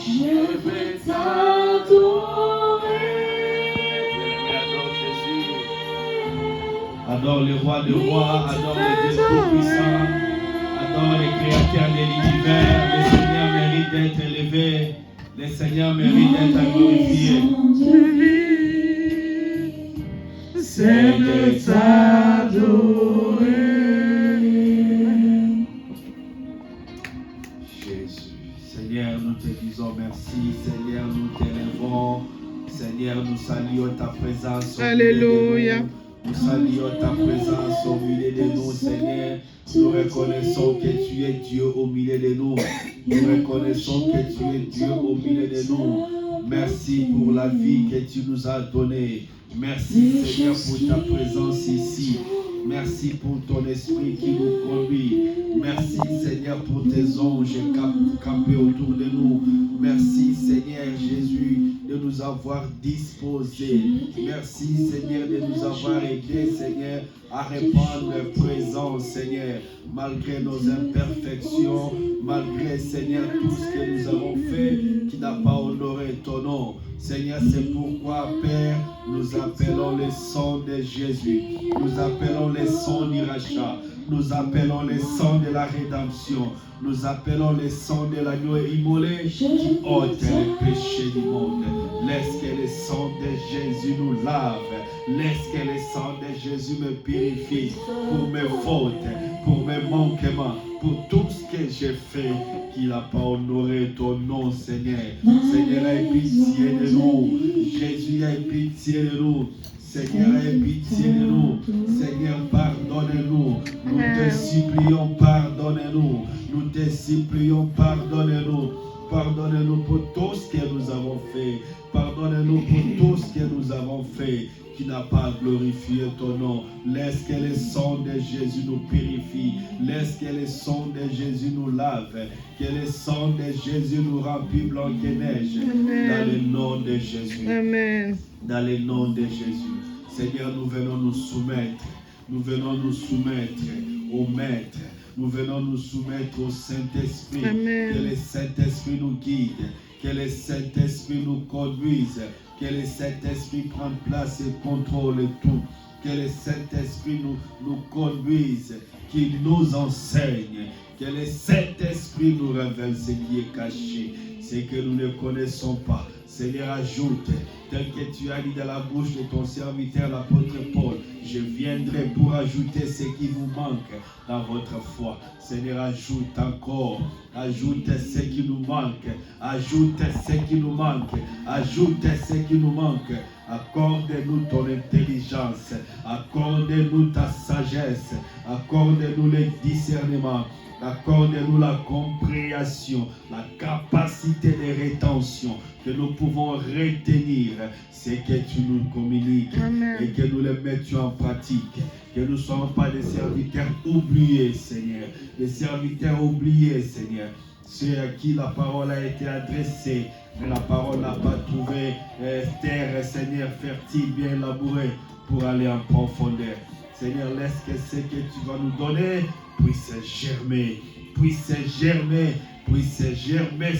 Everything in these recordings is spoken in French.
Je veux t'adorer. Adore Jésus. Adore le roi des rois, adore le Dieu tout-puissant, adore le créateur de l'univers. Le Seigneur mérite d'être élevé, le Seigneur mérite d'être glorifié. C'est de t'adorer. Jésus, Seigneur, nous te disons merci, Seigneur, nous t'élevons, Seigneur, nous saluons ta présence. Alléluia. Nous saluons ta présence au milieu de nous, Seigneur. Nous reconnaissons que tu es Dieu au milieu de nous. Nous reconnaissons que tu es Dieu au milieu de nous. Merci pour la vie que tu nous as donnée. Merci, Seigneur, pour ta présence ici. Merci pour ton esprit qui nous conduit. Merci, Seigneur, pour tes anges campés autour de nous. Merci, Seigneur Jésus, de nous avoir disposés. Merci, Seigneur, de nous avoir aidés, Seigneur, à répandre la présence, Seigneur, malgré nos imperfections, malgré, Seigneur, tout ce que nous avons fait qui n'a pas honoré ton nom. Seigneur, c'est pourquoi, Père, nous appelons le sang de Jésus. Nous appelons le sang du rachat. Nous appelons le sang de la rédemption. Nous appelons le sang de l'agneau immolé qui ôte les péchés du monde. Laisse que le sang de Jésus nous lave. Laisse que le sang de Jésus me purifie pour mes fautes, pour mes manquements, pour tout ce que j'ai fait qui n'a pas honoré ton nom, Seigneur. Seigneur, aie pitié de nous. Jésus, aie pitié de nous. Seigneur, aie pitié de nous. Seigneur, pardonne-nous. Nous te supplions, pardonne-nous. Nous te supplions, pardonne-nous. Pardonne-nous pour tout ce que nous avons fait. Pardonne-nous pour tout ce que nous avons fait qui n'a pas glorifié ton nom. Laisse que le sang de Jésus nous purifie. Laisse que le sang de Jésus nous lave. Que le sang de Jésus nous rend plus blanc que neige. Amen. Dans le nom de Jésus. Amen. Dans le nom de Jésus. Seigneur, nous venons nous soumettre. Nous venons nous soumettre au Maître. Nous venons nous soumettre au Saint-Esprit. Amen. Que le Saint-Esprit nous guide. Que le Saint-Esprit nous conduise. Que le Saint-Esprit prenne place et contrôle tout. Que le Saint-Esprit nous conduise. Qu'il nous enseigne. Que le Saint-Esprit nous révèle ce qui est caché. Ce que nous ne connaissons pas. Seigneur, ajoute, tel que tu as dit dans la bouche de ton serviteur, l'apôtre Paul, je viendrai pour ajouter ce qui vous manque dans votre foi. Seigneur, ajoute encore, ajoute ce qui nous manque, ajoute ce qui nous manque, ajoute ce qui nous manque. Accorde-nous ton intelligence, accorde-nous ta sagesse, accorde-nous le discernement. Accorde-nous la compréhension, la capacité de rétention, que nous pouvons retenir ce que tu nous communiques. Amen. Et que nous le mettions en pratique. Que nous ne soyons pas des serviteurs oubliés, Seigneur. Des serviteurs oubliés, Seigneur. Ceux à qui la parole a été adressée, mais la parole n'a pas trouvé terre, Seigneur, fertile, bien labourée, pour aller en profondeur. Seigneur, laisse que ce que tu vas nous donner puisse germer,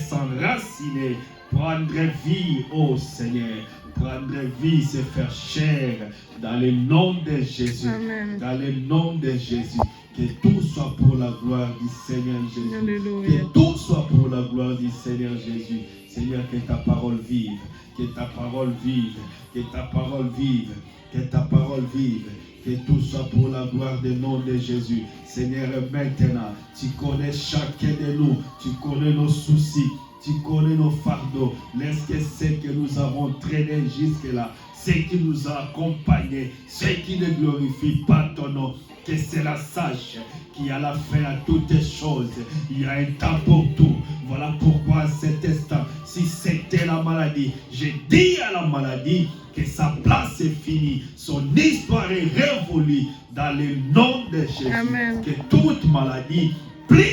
s'enraciner, prendre vie, oh Seigneur, prendre vie, se faire chair, dans le nom de Jésus. Amen. Dans le nom de Jésus. Que tout soit pour la gloire du Seigneur Jésus. Alléluia. Que tout soit pour la gloire du Seigneur Jésus. Seigneur, que ta parole vive, que ta parole vive, que ta parole vive, que ta parole vive. Que tout soit pour la gloire du nom de Jésus. Seigneur, maintenant, tu connais chacun de nous. Tu connais nos soucis. Tu connais nos fardeaux. Laisse que ce que nous avons traîné jusque-là, ce qui nous a accompagnés, ce qui ne glorifie pas ton nom, que cela sache qu'il y a la fin à toutes choses. Il y a un temps pour tout. Voilà pourquoi à cet instant, si c'était la maladie, je dis à la maladie que sa place est finie, son histoire est révolue dans le nom de Jésus. Amen. Que toute maladie plie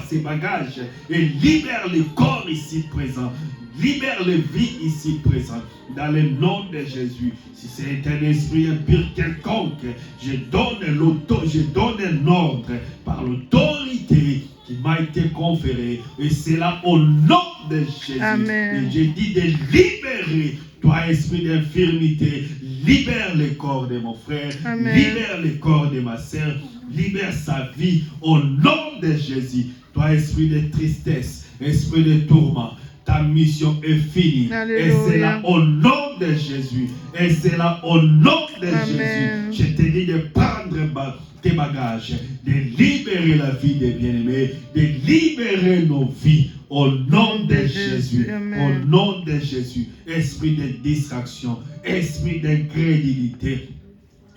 ses bagages et libère les corps ici présents. Libère les vies ici présentes. Dans le nom de Jésus. Si c'est un esprit impur quelconque, je donne un ordre par l'autorité qui m'a été conférée. Et c'est là au nom de Jésus. Amen. Et j'ai dit de libérer. Toi, esprit d'infirmité, libère le corps de mon frère, Amen. libère le corps de ma sœur, libère sa vie au nom de Jésus. Toi, esprit de tristesse, esprit de tourment, ta mission est finie. Alléluia. Et c'est là au nom de Jésus. Et c'est là au nom de Amen. Jésus. Je te dis de prendre tes bagages, de libérer la vie des bien-aimés, de libérer nos vies au nom de Jésus. Amen. Au nom de Jésus. Esprit de distraction, esprit d'incrédulité.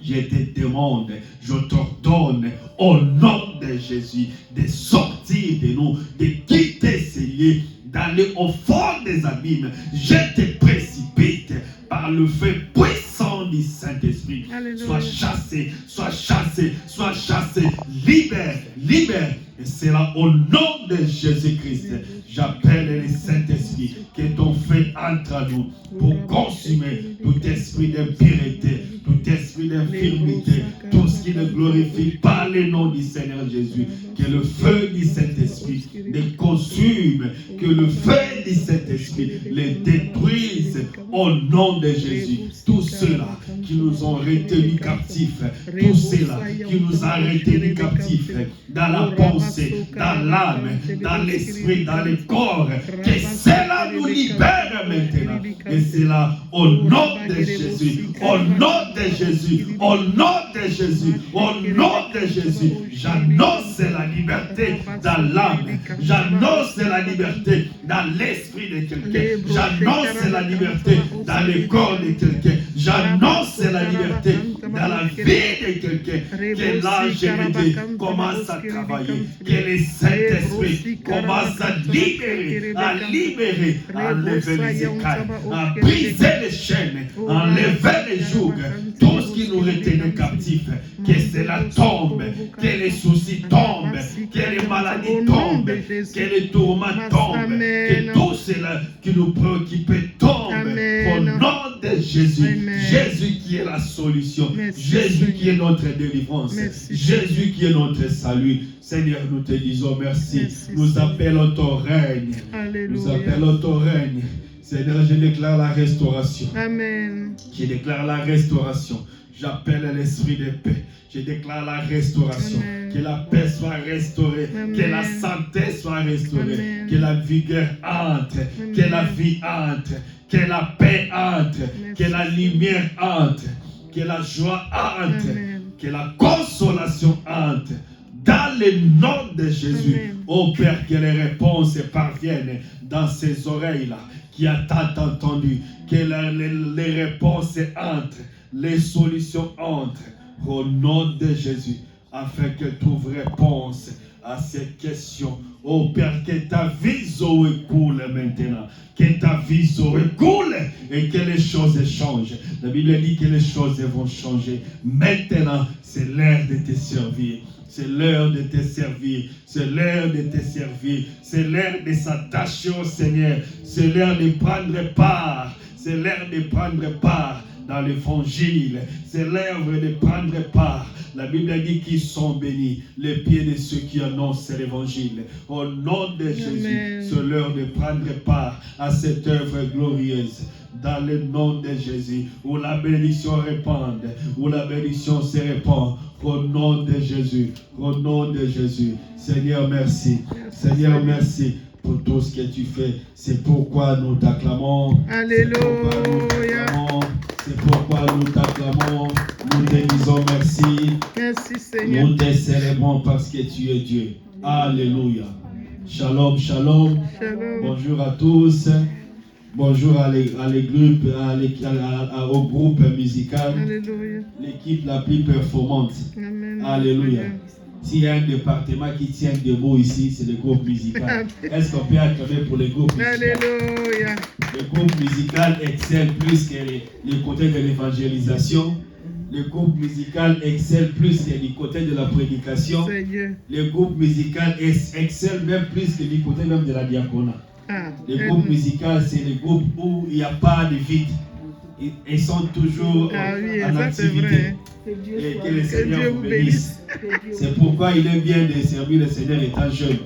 Je te demande, je t'ordonne au nom de Jésus de sortir de nous, de quitter ces lieux, d'aller au fond des abîmes. Je te précipite par le feu puissant du Saint-Esprit. Alléluia. Sois chassé, sois chassé, sois chassé. Libère, libère. Et c'est là au nom de Jésus-Christ. J'appelle le Saint-Esprit que ton feu entre à nous pour consumer tout esprit d'impureté, tout esprit d'infirmité, tout ce qui ne glorifie pas le nom du Seigneur Jésus. Que le feu du Saint-Esprit les consume, que le feu du Saint-Esprit les détruise au nom de Jésus. Tous ceux-là qui nous ont retenus captifs, tous ceux-là qui nous ont retenus captifs dans la pensée, dans l'âme, dans l'esprit, dans le corps, que cela nous libère maintenant. Et c'est là au nom de Jésus, au nom de Jésus, au nom de Jésus, au nom de Jésus, j'annonce la liberté dans l'âme, j'annonce la liberté dans l'esprit de quelqu'un, j'annonce la liberté dans le corps de quelqu'un, j'annonce la liberté dans la vie de quelqu'un, que l'angélité commence à travailler, que le Saint-Esprit commence à libérer, à enlever les écailles, à briser les chaînes, à enlever les jougs, tout ce qui nous retenait captifs, que cela tombe, que les soucis tombent, que les maladies tombent, que les tourments tombent, que tout cela qui nous préoccupait tombe, au nom de Jésus. Amen. Jésus qui est la solution, Merci, Jésus Seigneur. qui est notre délivrance, Merci, Jésus qui est notre salut. Seigneur, nous te disons merci. Merci, Nous Seigneur. appelons ton règne. Alléluia. Nous appelons ton règne. Seigneur, je déclare la restauration. Amen. Je déclare la restauration. J'appelle l'esprit de paix. Je déclare la restauration. Amen. Que la paix soit restaurée. Amen. Que la santé soit restaurée. Amen. Que la vigueur entre. Amen. Que la vie entre. Que la paix entre. Merci. Que la lumière entre. Que la joie entre. Amen. Que la consolation entre. Dans le nom de Jésus. Amen. Ô Père, que les réponses parviennent dans ces oreilles-là qui a tant entendu. Que les réponses entrent. Les solutions entrent. Au nom de Jésus. Afin que tu réponses à ces questions. Oh Père, que ta vision coule maintenant. Que ta vision coule et que les choses changent. La Bible dit que les choses vont changer. Maintenant, c'est l'heure de te servir. C'est l'heure de te servir. C'est l'heure de te servir. C'est l'heure de s'attacher au Seigneur. C'est l'heure de prendre part. C'est l'heure de prendre part dans l'évangile. C'est l'heure de prendre part. La Bible dit qu'ils sont bénis, les pieds de ceux qui annoncent l'évangile. Au nom de Jésus, c'est l'heure de prendre part à cette œuvre glorieuse. Dans le nom de Jésus, où la bénédiction répand, où la bénédiction se répand. Au nom de Jésus, au nom de Jésus. Seigneur, merci. Seigneur, merci pour tout ce que tu fais. C'est pourquoi nous t'acclamons. Alléluia. C'est pourquoi nous t'acclamons. Nous te disons merci. Merci Seigneur. Nous te célébrons parce que tu es Dieu. Alléluia. Shalom, shalom. Shalom. Bonjour à tous. Bonjour au groupe musical. Alléluia. L'équipe la plus performante. Amen. Alléluia. S'il y a un département qui tient debout ici, c'est le groupe musical. Est-ce qu'on peut acclamer pour le groupe musical? Alléluia. Le groupe musical excelle plus que les côtés de l'évangélisation. Le groupe musical excelle plus que du côté de la prédication. Seigneur. Le groupe musical excelle même plus que du côté même de la diaconat. Le groupe musical, c'est le groupe où il n'y a pas de vide. Ils sont toujours en activité. Et que le Seigneur vous bénisse. C'est pourquoi il est bien de servir le Seigneur étant jeune.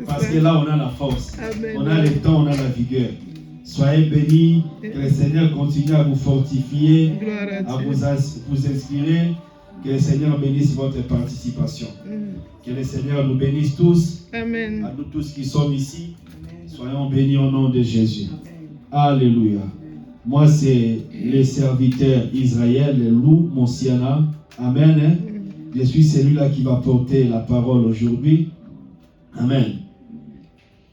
Parce que là, on a la force. Amen. On a le temps, on a la vigueur. Soyez bénis. Que le Seigneur continue à vous fortifier, à vous inspirer. Que le Seigneur bénisse votre participation. Que le Seigneur nous bénisse tous. Amen. À nous tous qui sommes ici. Soyons bénis au nom de Jésus. Alléluia. Moi, c'est le serviteur Israël, le loup Monsiana. Amen. Je suis celui-là qui va porter la parole aujourd'hui. Amen.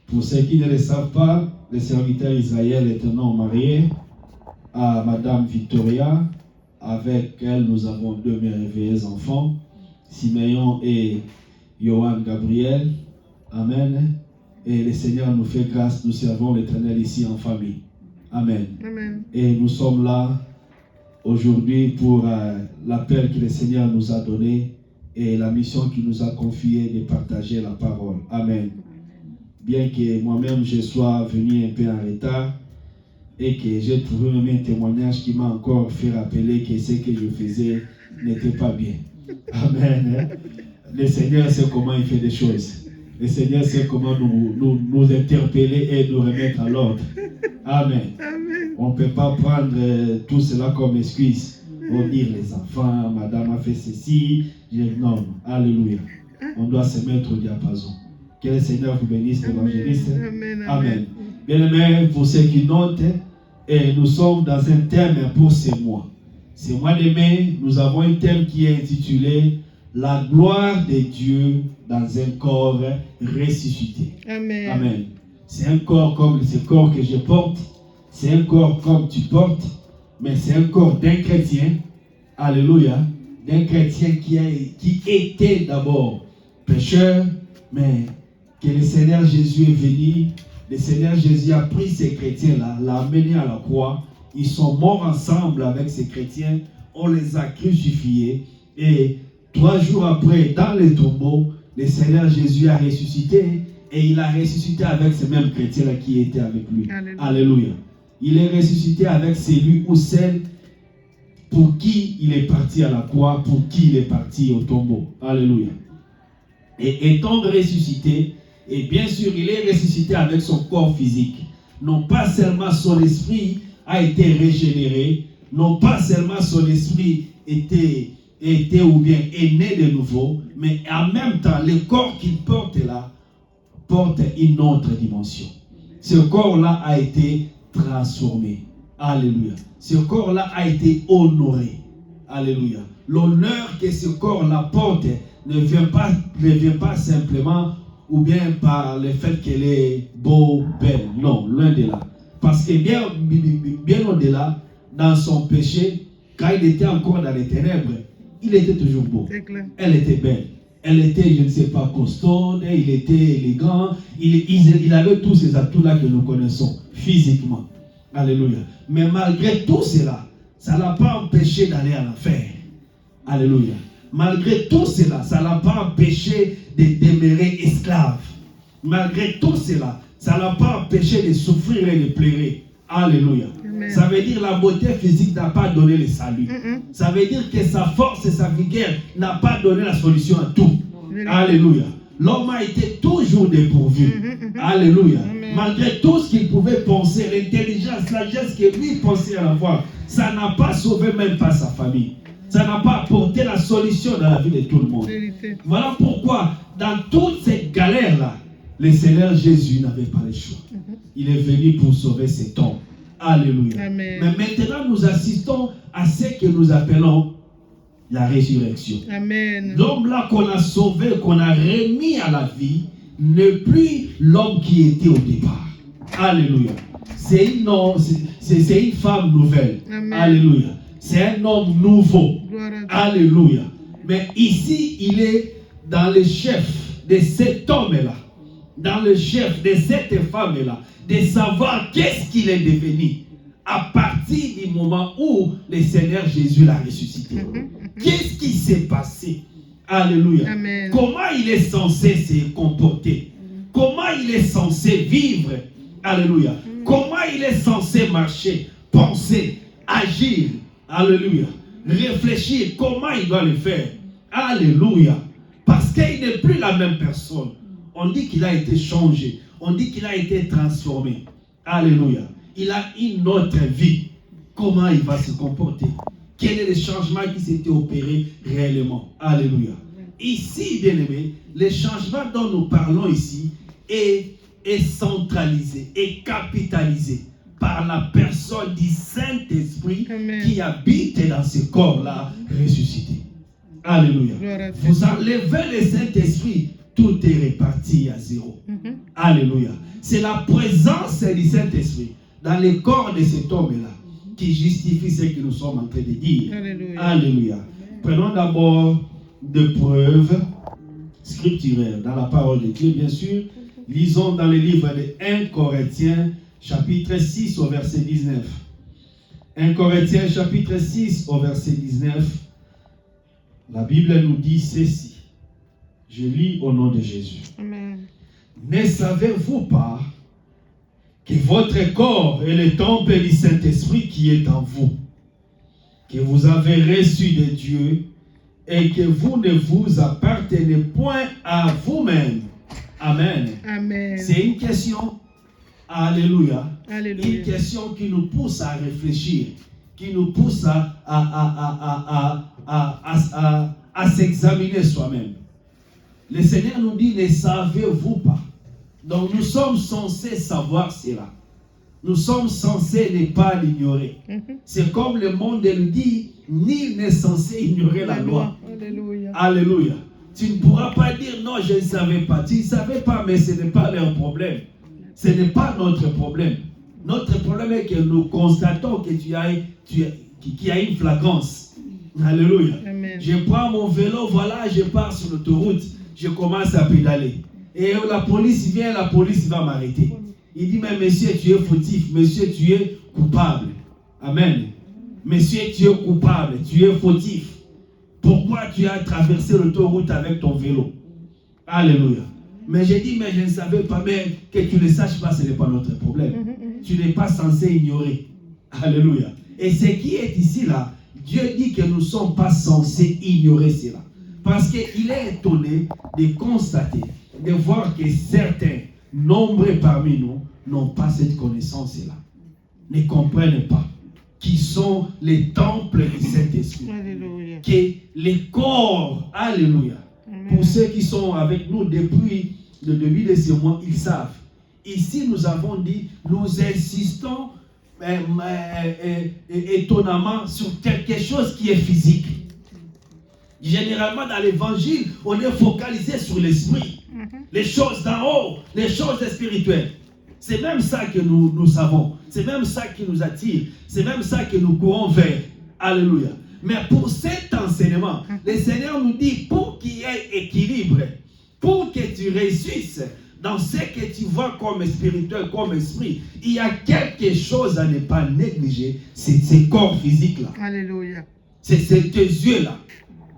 Pour ceux qui ne le savent pas, le serviteur Israël est un homme marié à Madame Victoria. Avec elle, nous avons 2 merveilleux enfants, Siméon et Johan Gabriel. Amen. Et le Seigneur nous fait grâce, nous servons l'Éternel ici en famille. Amen. Amen. Et nous sommes là aujourd'hui pour l'appel que le Seigneur nous a donné et la mission qu'il nous a confiée de partager la parole. Amen. Bien que moi-même je sois venu un peu en retard et que j'ai trouvé même un témoignage qui m'a encore fait rappeler que ce que je faisais n'était pas bien. Amen. Le Seigneur sait comment il fait des choses. Le Seigneur sait comment nous interpeller et nous remettre à l'ordre. Amen. Amen. On ne peut pas prendre tout cela comme excuse. On dire les enfants, madame a fait ceci. Non, alléluia. On doit se mettre au diapason. Que le Seigneur vous bénisse, l'évangéliste. Amen. Amen. Bien-aimés, pour ceux qui notent, et nous sommes dans un thème pour ce mois. Ce mois de mai, nous avons un thème qui est intitulé La gloire de Dieu dans un corps ressuscité. Amen. Amen. C'est un corps comme ce corps que je porte. C'est un corps comme tu portes. Mais c'est un corps d'un chrétien. Alléluia. D'un chrétien qui était d'abord pécheur. Mais que le Seigneur Jésus est venu. Le Seigneur Jésus a pris ces chrétiens-là, l'a amené à la croix. Ils sont morts ensemble avec ces chrétiens. On les a crucifiés. Et 3 jours après, dans le tombeau, le Seigneur Jésus a ressuscité. Et il a ressuscité avec ces mêmes chrétiens-là qui étaient avec lui. Alléluia. Alléluia. Il est ressuscité avec celui ou celle pour qui il est parti à la croix, pour qui il est parti au tombeau. Alléluia. Et étant ressuscité, et bien sûr, il est ressuscité avec son corps physique. Non pas seulement son esprit a été régénéré, non pas seulement son esprit était ou bien est né de nouveau, mais en même temps, le corps qu'il porte là, porte une autre dimension. Ce corps-là a été transformé. Alléluia. Ce corps-là a été honoré. Alléluia. L'honneur que ce corps-là porte ne vient pas simplement ou bien par le fait qu'elle est beau, belle. Non, loin de là. Parce que bien au-delà, dans son péché, quand il était encore dans les ténèbres, il était toujours beau. Elle était belle. Elle était, je ne sais pas, costaude, il était élégant, il avait tous ces atouts-là que nous connaissons, physiquement. Alléluia. Mais malgré tout cela, ça ne l'a pas empêché d'aller à l'enfer. Alléluia. Malgré tout cela, ça ne l'a pas empêché de demeurer esclave. Malgré tout cela, ça ne l'a pas empêché de souffrir et de pleurer. Alléluia. Amen. Ça veut dire que la beauté physique n'a pas donné le salut. Ça veut dire que sa force et sa vigueur n'a pas donné la solution à tout. Alléluia. L'homme a été toujours dépourvu. Alléluia. Amen. Malgré tout ce qu'il pouvait penser, l'intelligence, la sagesse que lui pensait avoir, ça n'a pas sauvé même pas sa famille. Ça n'a pas apporté la solution dans la vie de tout le monde. Voilà pourquoi, dans toutes ces galères-là, le Seigneur Jésus n'avait pas le choix. Il est venu pour sauver cet homme. Alléluia. Amen. Mais maintenant, nous assistons à ce que nous appelons la résurrection. Amen. L'homme-là qu'on a sauvé, qu'on a remis à la vie, n'est plus l'homme qui était au départ. Alléluia. C'est une femme nouvelle. Amen. Alléluia. C'est un homme nouveau. Alléluia. Mais ici, il est dans le chef de cet homme-là, dans le chef de cette femme-là, de savoir qu'est-ce qu'il est devenu. à partir du moment où le Seigneur Jésus l'a ressuscité. Qu'est-ce qui s'est passé? Alléluia. Amen. Comment il est censé se comporter? Comment il est censé vivre? Alléluia. Comment il est censé marcher, penser, agir? Alléluia. Réfléchir. Comment il doit le faire? Alléluia. Parce qu'il n'est plus la même personne. On dit qu'il a été changé. On dit qu'il a été transformé. Alléluia. Il a une autre vie. Comment il va se comporter? Quel est le changement qui s'était opéré réellement? Alléluia. Ici, bien aimé, le changement dont nous parlons ici est centralisé, est capitalisé par la personne du Saint-Esprit qui habite dans ce corps-là ressuscité. Alléluia. Vous enlevez le Saint-Esprit, tout est réparti à zéro. Alléluia. C'est la présence du Saint-Esprit dans le corps de cet homme-là qui justifie ce que nous sommes en train de dire. Alléluia. Alléluia. Prenons d'abord des preuves scripturaires dans la parole de Dieu, bien sûr. Lisons dans le livre de 1 Corinthiens, chapitre 6, au verset 19. 1 Corinthiens, chapitre 6, au verset 19. La Bible nous dit ceci. Je lis au nom de Jésus. Amen. Ne savez-vous pas que votre corps est le temple du Saint-Esprit qui est en vous, que vous avez reçu de Dieu et que vous ne vous appartenez point à vous-même? Amen. Amen. C'est une question, alléluia, Alléluia. une question qui nous pousse à réfléchir, qui nous pousse à s'examiner soi-même. Le Seigneur nous dit, ne savez-vous pas? Donc nous sommes censés savoir cela. Nous sommes censés ne pas l'ignorer. C'est comme le monde nous dit, nul n'est censé ignorer la loi. Alléluia. Alléluia. Tu ne pourras pas dire non, je ne savais pas. Tu ne savais pas, mais ce n'est pas leur problème. Ce n'est pas notre problème. Notre problème est que nous constatons que qu'il y a une flagrance. Alléluia. Amen. Je prends mon vélo, voilà, je pars sur l'autoroute, je commence à pédaler. Et la police vient, la police va m'arrêter. Il dit, mais monsieur, tu es fautif, monsieur, tu es coupable. Amen. Monsieur, tu es coupable, tu es fautif. Pourquoi tu as traversé l'autoroute avec ton vélo? Alléluia. Mais j'ai dit, mais je ne savais pas, mais que tu ne saches pas, ce n'est pas notre problème. Tu n'es pas censé ignorer. Alléluia. Et ce qui est ici, là, Dieu dit que nous ne sommes pas censés ignorer cela. Parce qu'il est étonné de constater, de voir que certains, nombreux parmi nous, n'ont pas cette connaissance-là. Ne comprennent pas qui sont les temples du Saint-Esprit. Alléluia. Que les corps, alléluia. Pour ceux qui sont avec nous depuis le début de ce mois, ils savent. Ici, nous avons dit, nous insistons étonnamment sur quelque chose qui est physique. Généralement, dans l'évangile, on est focalisé sur l'esprit. Les choses d'en haut, les choses spirituelles. C'est même ça que nous savons. C'est même ça qui nous attire. C'est même ça que nous courons vers. Alléluia. Mais pour cet enseignement, le Seigneur nous dit, pour qu'il y ait équilibre, pour que tu réussisses dans ce que tu vois comme spirituel, comme esprit, il y a quelque chose à ne pas négliger. C'est ces corps physiques-là. Alléluia. C'est tes yeux-là.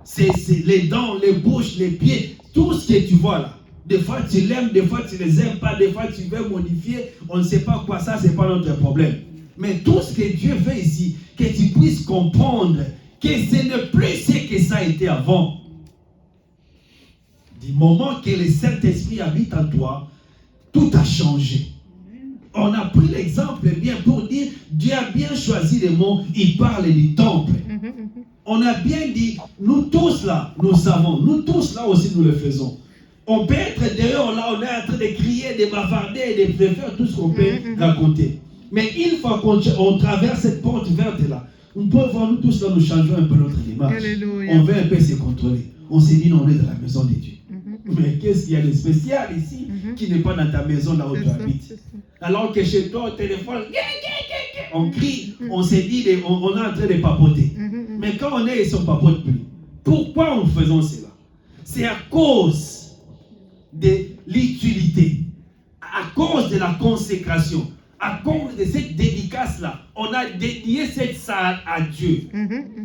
C'est les dents, les bouches, les pieds. Tout ce que tu vois là. Des fois tu l'aimes, des fois tu ne les aimes pas, des fois tu veux modifier. On ne sait pas quoi, ça c'est pas notre problème. Mais tout ce que Dieu veut ici, que tu puisses comprendre que ce n'est plus ce que ça a été avant. Du moment que le Saint-Esprit habite en toi, tout a changé. On a pris l'exemple bien pour dire, Dieu a bien choisi les mots, il parle du temple. On a bien dit, nous tous là, nous savons, nous tous là aussi nous le faisons. On peut être dehors là, on est en train de crier, de bavarder, de faire tout ce qu'on peut raconter. Mais une fois qu'on traverse cette porte verte là, on peut voir nous tous là, nous changeons un peu notre démarche. Alléluia. On veut un peu se contrôler. On s'est dit, non, on est dans la maison de Dieu. Mais qu'est-ce qu'il y a de spécial ici qui n'est pas dans ta maison là où tu habites? Alors que chez toi, au téléphone, on crie, on s'est dit, on est en train de papoter. Mais quand on est ici, on ne papote plus. Pourquoi nous faisons cela? C'est à cause de l'utilité, à cause de la consécration, À cause de cette dédicace-là, on a dédié cette salle à Dieu.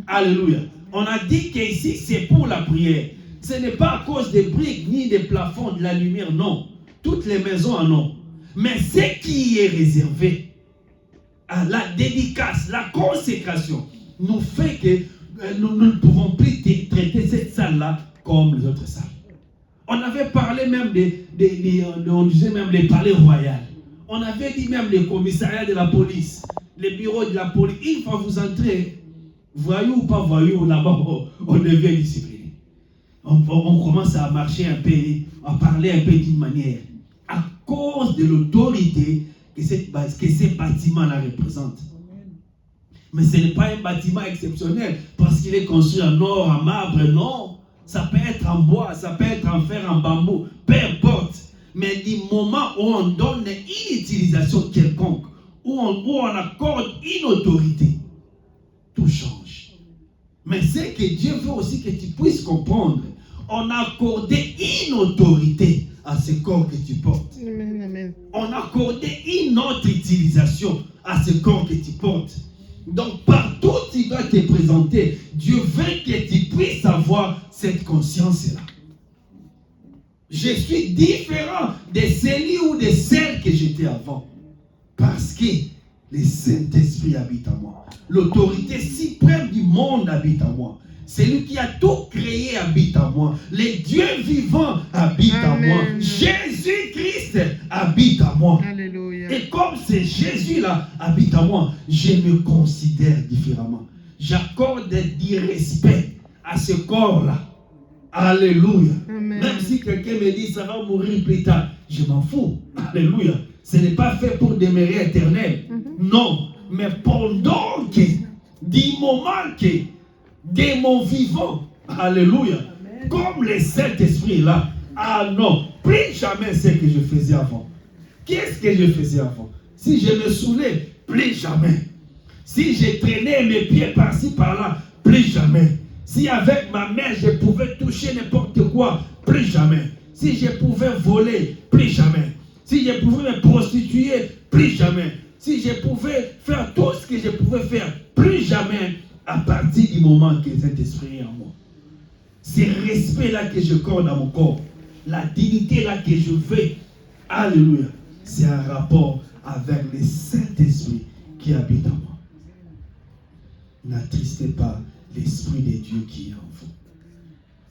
Alléluia. On a dit qu'ici, c'est pour la prière. Ce n'est pas à cause des briques, ni des plafonds, de la lumière, non. Toutes les maisons en ont. Mais ce qui est réservé à la dédicace, la consécration, nous fait que nous ne pouvons plus traiter cette salle-là comme les autres salles. On avait parlé même on disait même des palais royaux. On avait dit même les commissariats de la police, les bureaux de la police. Une fois vous entrez, voyou ou pas voyou, là-bas, on devient discipliné. On commence à marcher un peu, à parler un peu d'une manière. À cause de l'autorité que ces bâtiments-là représentent. Mais ce n'est pas un bâtiment exceptionnel parce qu'il est construit en or, en marbre, non. Ça peut être en bois, ça peut être en fer, en bambou, peu importe. Mais du moment où on donne une utilisation quelconque, où on accorde une autorité, tout change. Mais c'est que Dieu veut aussi que tu puisses comprendre. On a accordé une autorité à ce corps que tu portes. Amen, amen. On a accordé une autre utilisation à ce corps que tu portes. Donc partout où tu dois te présenter, Dieu veut que tu puisses avoir cette conscience-là. Je suis différent de celui ou de celle que j'étais avant. Parce que le Saint-Esprit habite en moi. L'autorité suprême du monde habite en moi. Celui qui a tout créé habite en moi. Le Dieu vivant habite en moi. Jésus-Christ habite en moi. Alléluia. Et comme c'est Jésus-là habite en moi, je me considère différemment. J'accorde du respect à ce corps-là. Alléluia. Amen. Même si quelqu'un me dit ça va mourir plus tard, je m'en fous. Alléluia. Ce n'est pas fait pour demeurer éternel. Non. Mais pendant que, du moment que, de mon vivant, alléluia, comme le Saint-Esprit là, ah non, plus jamais ce que je faisais avant. Qu'est-ce que je faisais avant? Si je me saoulais, plus jamais. Si je traînais mes pieds par-ci par-là, plus jamais. Si avec ma main je pouvais toucher n'importe quoi, plus jamais. Si je pouvais voler, plus jamais. Si je pouvais me prostituer, plus jamais. Si je pouvais faire tout ce que je pouvais faire, plus jamais, à partir du moment que cet esprit est en moi. Ce respect-là que je accorde à mon corps, la dignité-là que je veux, alléluia, c'est un rapport avec le Saint-Esprit qui habite en moi. N'attristez pas l'Esprit de Dieu qui est en vous.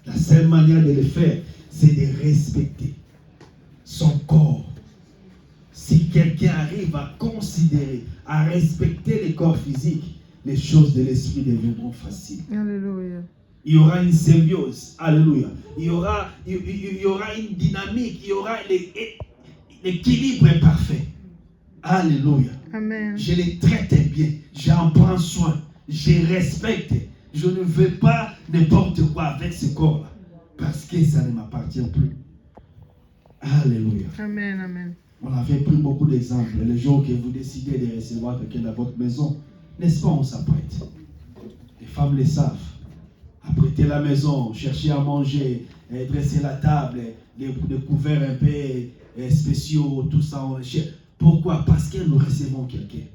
La seule manière de le faire, c'est de respecter son corps. Si quelqu'un arrive à considérer, à respecter le corps physique, les choses de l'esprit deviendront faciles. Alléluia. Il y aura une symbiose. Alléluia. Il y aura une dynamique. Il y aura l'équilibre parfait. Alléluia. Amen. Je les traite bien. J'en prends soin. Je respecte. Je ne veux pas n'importe quoi avec ce corps-là. Parce que ça ne m'appartient plus. Alléluia. Amen, amen. On avait pris beaucoup d'exemples. Le jour que vous décidez de recevoir quelqu'un dans votre maison, n'est-ce pas, on s'apprête. Les femmes le savent. Apprêter la maison, chercher à manger, dresser la table, des couverts un peu spéciaux, tout ça. Pourquoi? Parce que nous recevons quelqu'un.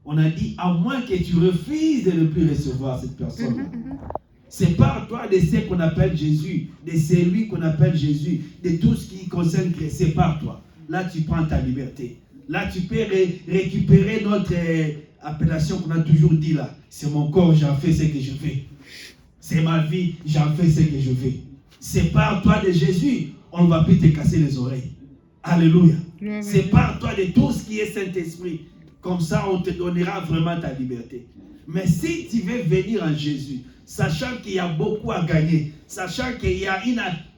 On a dit, à moins que tu refuses de ne plus recevoir cette personne-là. Sépare-toi de ce qu'on appelle Jésus, de celui qu'on appelle Jésus, de tout ce qui concerne Christ. Sépare-toi. Là, tu prends ta liberté. Là, tu peux récupérer notre appellation qu'on a toujours dit là. C'est mon corps, j'en fais ce que je veux. C'est ma vie, j'en fais ce que je veux. Sépare-toi de Jésus, on ne va plus te casser les oreilles. Alléluia. Sépare-toi de tout ce qui est Saint-Esprit. Comme ça, on te donnera vraiment ta liberté. Mais si tu veux venir en Jésus, sachant qu'il y a beaucoup à gagner, sachant qu'il y a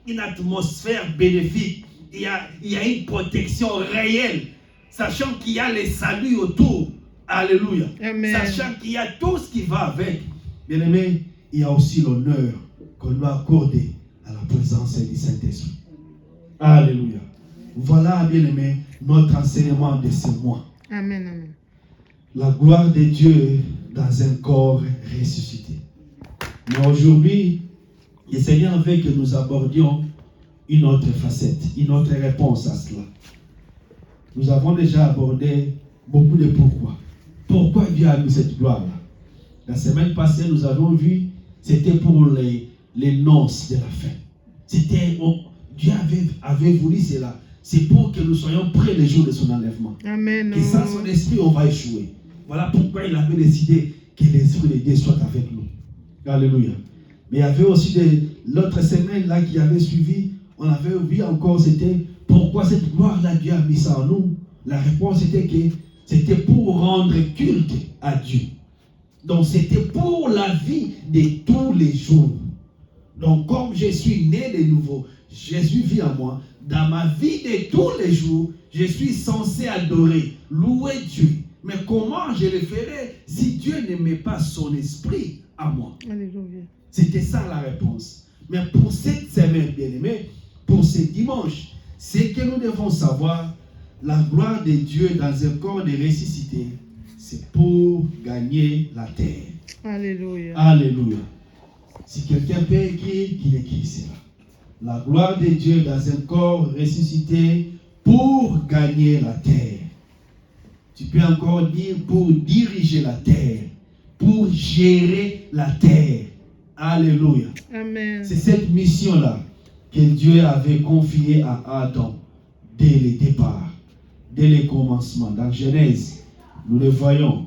une atmosphère bénéfique, il y a une protection réelle, sachant qu'il y a les saluts autour, alléluia, Amen. Sachant qu'il y a tout ce qui va avec, bien aimé, il y a aussi l'honneur qu'on doit accorder à la présence du Saint-Esprit. Alléluia. Voilà, bien aimé, notre enseignement de ce mois. Amen, amen. La gloire de Dieu dans un corps ressuscité. Mais aujourd'hui, le Seigneur veut que nous abordions une autre facette, une autre réponse à cela. nous avons déjà abordé beaucoup de pourquoi. Pourquoi Dieu a mis cette gloire-là? La semaine passée, nous avons vu, c'était pour les noces de la fin. Dieu avait voulu cela. C'est pour que nous soyons prêts le jour de son enlèvement. Amen. Et sans son esprit, on va échouer. Voilà pourquoi il avait décidé que l'esprit de Dieu soit avec nous. Alléluia. Mais il y avait aussi l'autre semaine là qui avait suivi, on avait vu encore, c'était pourquoi cette gloire-là, Dieu a mis ça en nous. La réponse était que c'était pour rendre culte à Dieu. Donc c'était pour la vie de tous les jours. Donc comme je suis né de nouveau, Jésus vit en moi. Dans ma vie de tous les jours, je suis censé adorer, louer Dieu. Mais comment je le ferai si Dieu ne met pas son esprit à moi? Alléluia. C'était ça la réponse. Mais pour cette semaine, bien-aimée, pour ce dimanche, c'est que nous devons savoir, la gloire de Dieu dans un corps de ressuscité, c'est pour gagner la terre. Alléluia. Alléluia. Si quelqu'un peut écrire, qu'il écrit cela. La gloire de Dieu dans un corps ressuscité pour gagner la terre. Tu peux encore dire pour diriger la terre, pour gérer la terre. Alléluia. Amen. C'est cette mission-là que Dieu avait confiée à Adam dès le départ, dès le commencement. Dans Genèse, nous le voyons.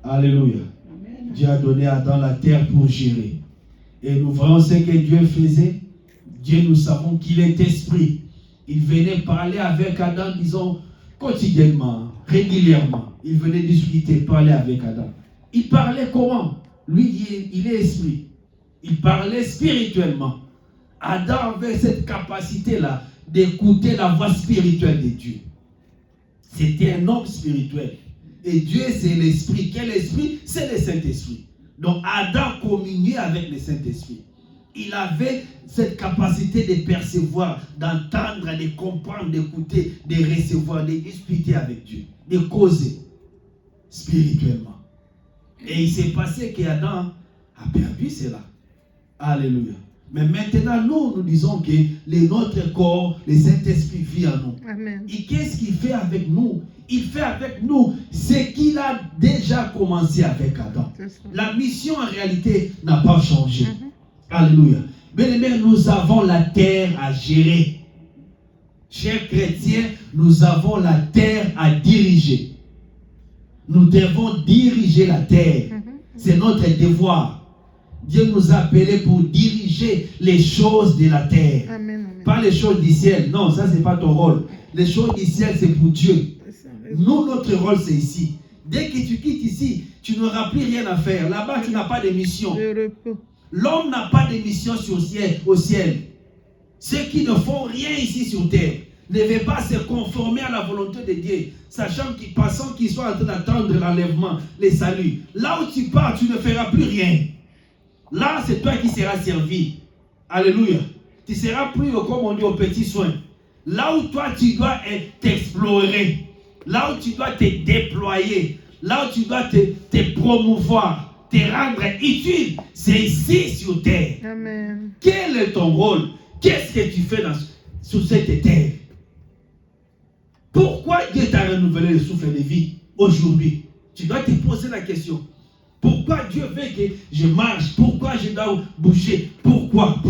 Alléluia. Amen. Dieu a donné à Adam la terre pour gérer. Et nous voyons ce que Dieu faisait. Dieu, nous savons qu'il est esprit. Il venait parler avec Adam, disons, quotidiennement, régulièrement. Il venait discuter, parler avec Adam. Il parlait comment? Lui, il est esprit. Il parlait spirituellement. Adam avait cette capacité-là d'écouter la voix spirituelle de Dieu. C'était un homme spirituel. Et Dieu, c'est l'esprit. Quel esprit? C'est le Saint-Esprit. Donc Adam communiait avec le Saint-Esprit. Il avait cette capacité de percevoir, d'entendre, de comprendre, d'écouter, de recevoir, de discuter avec Dieu, de causer spirituellement. Et il s'est passé qu'Adam a perdu cela. Alléluia. Mais maintenant, nous disons que notre corps, le Saint-Esprit vit en nous. Amen. Et qu'est-ce qu'il fait avec nous? Il fait avec nous ce qu'il a déjà commencé avec Adam. La mission en réalité n'a pas changé. Alléluia. Bien-aimés, nous avons la terre à gérer. Chers chrétiens, nous avons la terre à diriger. Nous devons diriger la terre. C'est notre devoir. Dieu nous a appelés pour diriger les choses de la terre. Amen, amen. Pas les choses du ciel. Non, ça c'est pas ton rôle. Les choses du ciel, c'est pour Dieu. Nous, notre rôle, c'est ici. Dès que tu quittes ici, tu n'auras plus rien à faire. Là-bas, tu n'as pas de mission. L'homme n'a pas de mission au ciel. Ceux qui ne font rien ici sur terre ne veulent pas se conformer à la volonté de Dieu, pensant qu'ils sont en train d'attendre l'enlèvement, le salut. Là où tu pars, tu ne feras plus rien. Là, c'est toi qui seras servi. Alléluia. Tu seras plus, comme on dit, aux petits soins. Là où toi, tu dois t'explorer. Là où tu dois te déployer. Là où tu dois te promouvoir, te rendre utile. C'est ici sur terre. Amen. Quel est ton rôle? Qu'est-ce que tu fais sur cette terre? Pourquoi Dieu t'a renouvelé le souffle de vie aujourd'hui? Tu dois te poser la question. Pourquoi Dieu veut que je marche? Pourquoi je dois bouger? Pourquoi?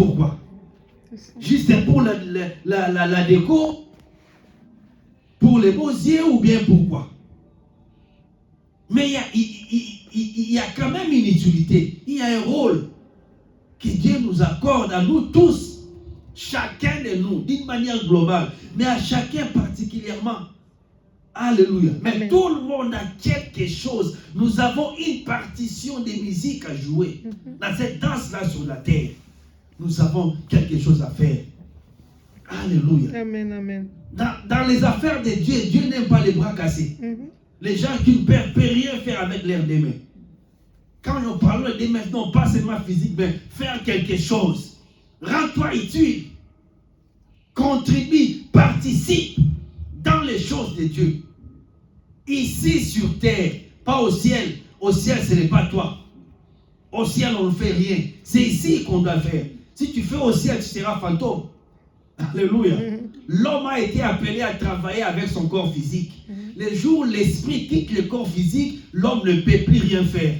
Juste pour la déco? Pour les beaux yeux ou bien pourquoi? Mais il y a quand même une utilité. Il y a un rôle que Dieu nous accorde à nous tous. Chacun de nous, d'une manière globale. Mais à chacun particulièrement. Alléluia. Mais Amen. Tout le monde a quelque chose. Nous avons une partition de musique à jouer. Dans cette danse-là sur la terre. Nous avons quelque chose à faire. Alléluia. Amen, amen. Dans les affaires de Dieu, Dieu n'aime pas les bras cassés. Les gens qui ne peuvent rien faire avec leurs deux mains. Quand on parle des mains, non pas seulement physique, mais faire quelque chose. Rends-toi utile. Contribue, participe dans les choses de Dieu. Ici sur terre, pas au ciel. Au ciel, ce n'est pas toi. Au ciel, on ne fait rien. C'est ici qu'on doit faire. Si tu fais au ciel, tu seras fantôme. Alléluia. l'homme a été appelé à travailler avec son corps physique. Le jour où l'esprit quitte le corps physique, l'homme ne peut plus rien faire.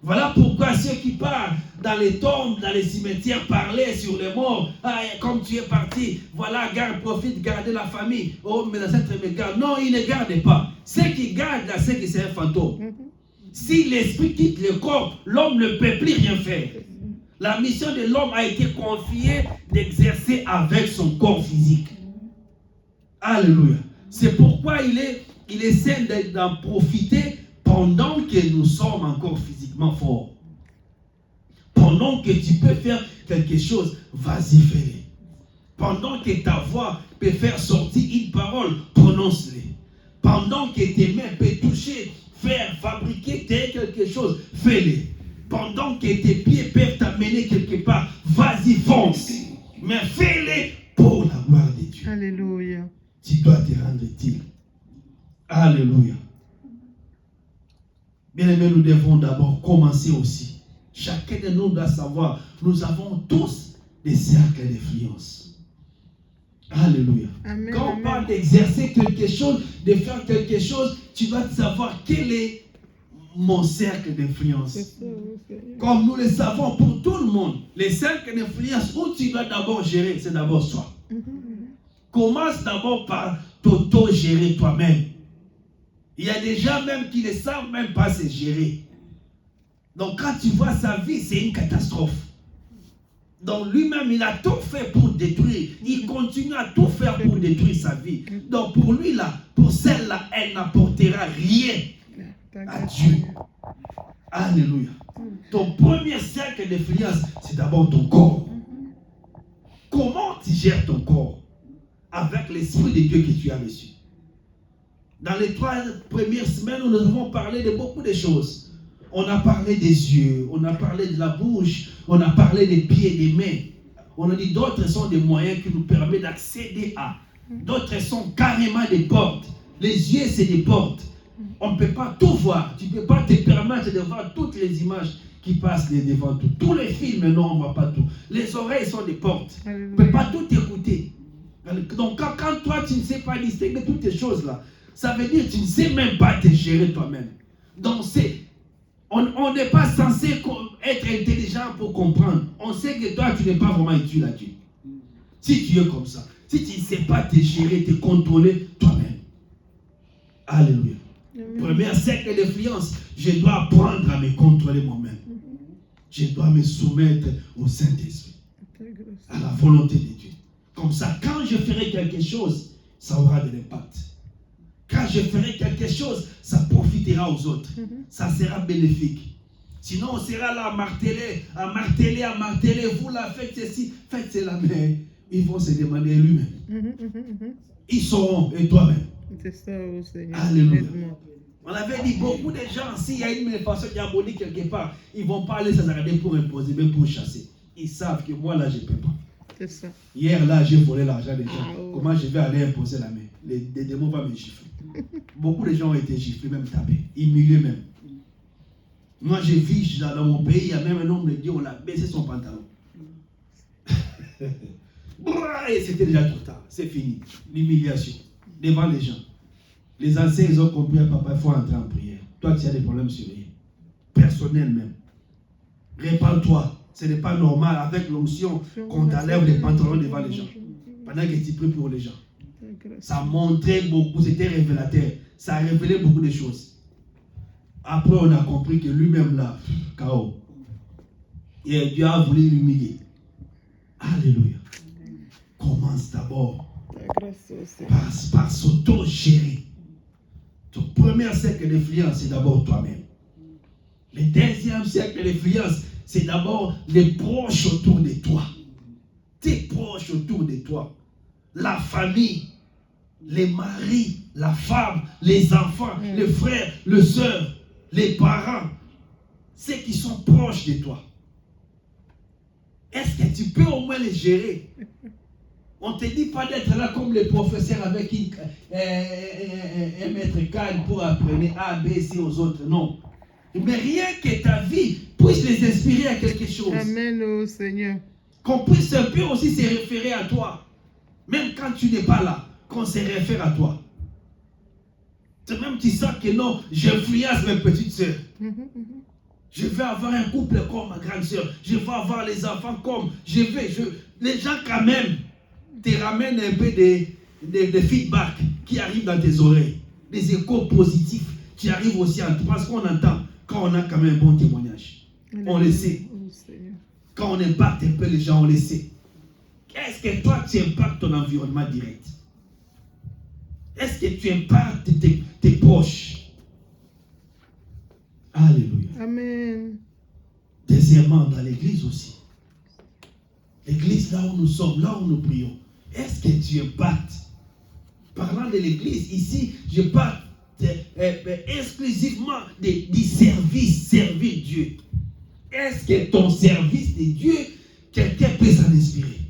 Voilà pourquoi ceux qui partent dans les tombes, dans les cimetières, parlaient sur les morts. Ah, comme tu es parti, voilà, garde, profite, gardez la famille. Oh, mais l'ancêtre me garde. Non, il ne garde pas. Ceux qui gardent là, c'est que c'est un fantôme. Si l'esprit quitte le corps, l'homme ne peut plus rien faire. La mission de l'homme a été confiée d'exercer avec son corps physique. Alléluia. C'est pourquoi il est sain d'en profiter pendant que nous sommes encore physiquement forts. Pendant que tu peux faire quelque chose, vas-y, fais-le. Pendant que ta voix peut faire sortir une parole, prononce-le. Pendant que tes mains peuvent toucher, faire, fabriquer quelque chose, fais-le. Pendant que tes pieds peuvent t'amener quelque part, vas-y, fonce. Mais fais-le pour la gloire de Dieu. Alléluia. Tu dois te rendre utile. Alléluia. Bien-aimés, nous devons d'abord commencer aussi. Chacun de nous doit savoir, nous avons tous des cercles d'influence. Alléluia. Amen, Quand on amen. parle d'exercer quelque chose, de faire quelque chose, tu dois savoir quel est mon cercle d'influence. C'est ça, oui, Seigneur. Comme nous le savons pour tout le monde, les cercles d'influence, où tu dois d'abord gérer, c'est d'abord soi. Commence d'abord par t'auto-gérer toi-même. Il y a des gens même qui ne savent même pas se gérer. Donc quand tu vois sa vie, c'est une catastrophe. Donc lui-même, il a tout fait pour détruire. Il continue à tout faire pour détruire sa vie. Donc pour lui là, pour celle-là, elle n'apportera rien à Dieu. Alléluia. Ton premier cercle d'influence, c'est d'abord ton corps. Comment tu gères ton corps? Avec l'Esprit de Dieu que tu as reçu. Dans les 3 premières semaines, nous avons parlé de beaucoup de choses. On a parlé des yeux, on a parlé de la bouche, on a parlé des pieds, des mains. On a dit d'autres sont des moyens qui nous permettent d'accéder à. D'autres sont carrément des portes. Les yeux, c'est des portes. On ne peut pas tout voir. Tu ne peux pas te permettre de voir toutes les images qui passent devant tout. Tous les films, non, on ne voit pas tout. Les oreilles sont des portes. On ne peut pas tout écouter. Donc quand toi, tu ne sais pas distinguer toutes ces choses-là, ça veut dire que tu ne sais même pas te gérer toi-même. Donc on n'est pas censé être intelligent pour comprendre. On sait que toi, tu n'es pas vraiment utile à Dieu. Si tu es comme ça, si tu ne sais pas te gérer, te contrôler toi-même. Alléluia. Premier cercle d'influence, je dois apprendre à me contrôler moi-même. Je dois me soumettre au Saint-Esprit, à la volonté de Dieu. Comme ça, quand je ferai quelque chose, ça aura de l'impact. Quand je ferai quelque chose, ça profitera aux autres. Ça sera bénéfique. Sinon, on sera là à marteler. Vous là, faites ceci, faites cela. Mais ils vont se demander lui-même. Ils sauront, et toi-même. C'est ça, oh Seigneur. Alléluia. On avait dit, beaucoup de gens, s'il y a une façon diabolique quelque part, ils ne vont pas aller s'arrêter pour imposer, mais pour chasser. Ils savent que moi, là, je ne peux pas. C'est ça. Hier, là, j'ai volé l'argent des gens. Oh. Comment je vais aller imposer la main? Les démons vont me gifler. Beaucoup de gens ont été giflés, même tapés, humiliés même. Moi, je vis dans mon pays, il y a même un homme de Dieu, on a baissé son pantalon. Et c'était déjà trop tard. C'est fini. L'humiliation. Devant les gens. Les anciens, ils ont compris, papa, il faut entrer en prière. Toi, tu as des problèmes sur rien. Personnel même. Répands-toi. Ce n'est pas normal avec l'onction qu'on t'enlève les pantalons devant les gens. Pendant que tu pries pour les gens. Ça montrait beaucoup, c'était révélateur. Ça a révélé beaucoup de choses. Après, on a compris que lui-même là, KO. Et Dieu a voulu l'humilier. Alléluia. Commence d'abord par s'auto-gérer. Ton premier cercle d'influence, c'est d'abord toi-même. Le deuxième cercle d'influence, c'est d'abord les proches autour de toi. Tes proches autour de toi. La famille, les maris, la femme, les enfants, les frères, les sœurs, les parents, ceux qui sont proches de toi. Est-ce que tu peux au moins les gérer? On ne te dit pas d'être là comme les professeurs avec un mètre carré pour apprendre A, B, C aux autres. Non. Mais rien que ta vie puisse les inspirer à quelque chose. Amen, oh Seigneur. Qu'on puisse un peu aussi se référer à toi. Même quand tu n'es pas là, qu'on se réfère à toi. C'est même tu sens que non, j'influence mes petites sœurs. Je vais avoir un couple comme ma grande sœur. Je vais avoir les enfants comme les gens quand même te ramènent un peu de feedback qui arrivent dans tes oreilles. Des échos positifs. Tu arrives aussi à parce qu'on entend quand on a quand même un bon témoignage. On le sait. Quand on impacte un peu les gens, on le sait. Est-ce que toi, tu impactes ton environnement direct? Est-ce que tu impactes tes proches? Alléluia. Amen. Deuxièmement, dans l'église aussi. L'église, là où nous sommes, là où nous prions. Est-ce que tu impactes? Parlant de l'église, ici, je parle exclusivement du service, servir Dieu. Est-ce que ton service de Dieu, quelqu'un peut s'en inspirer?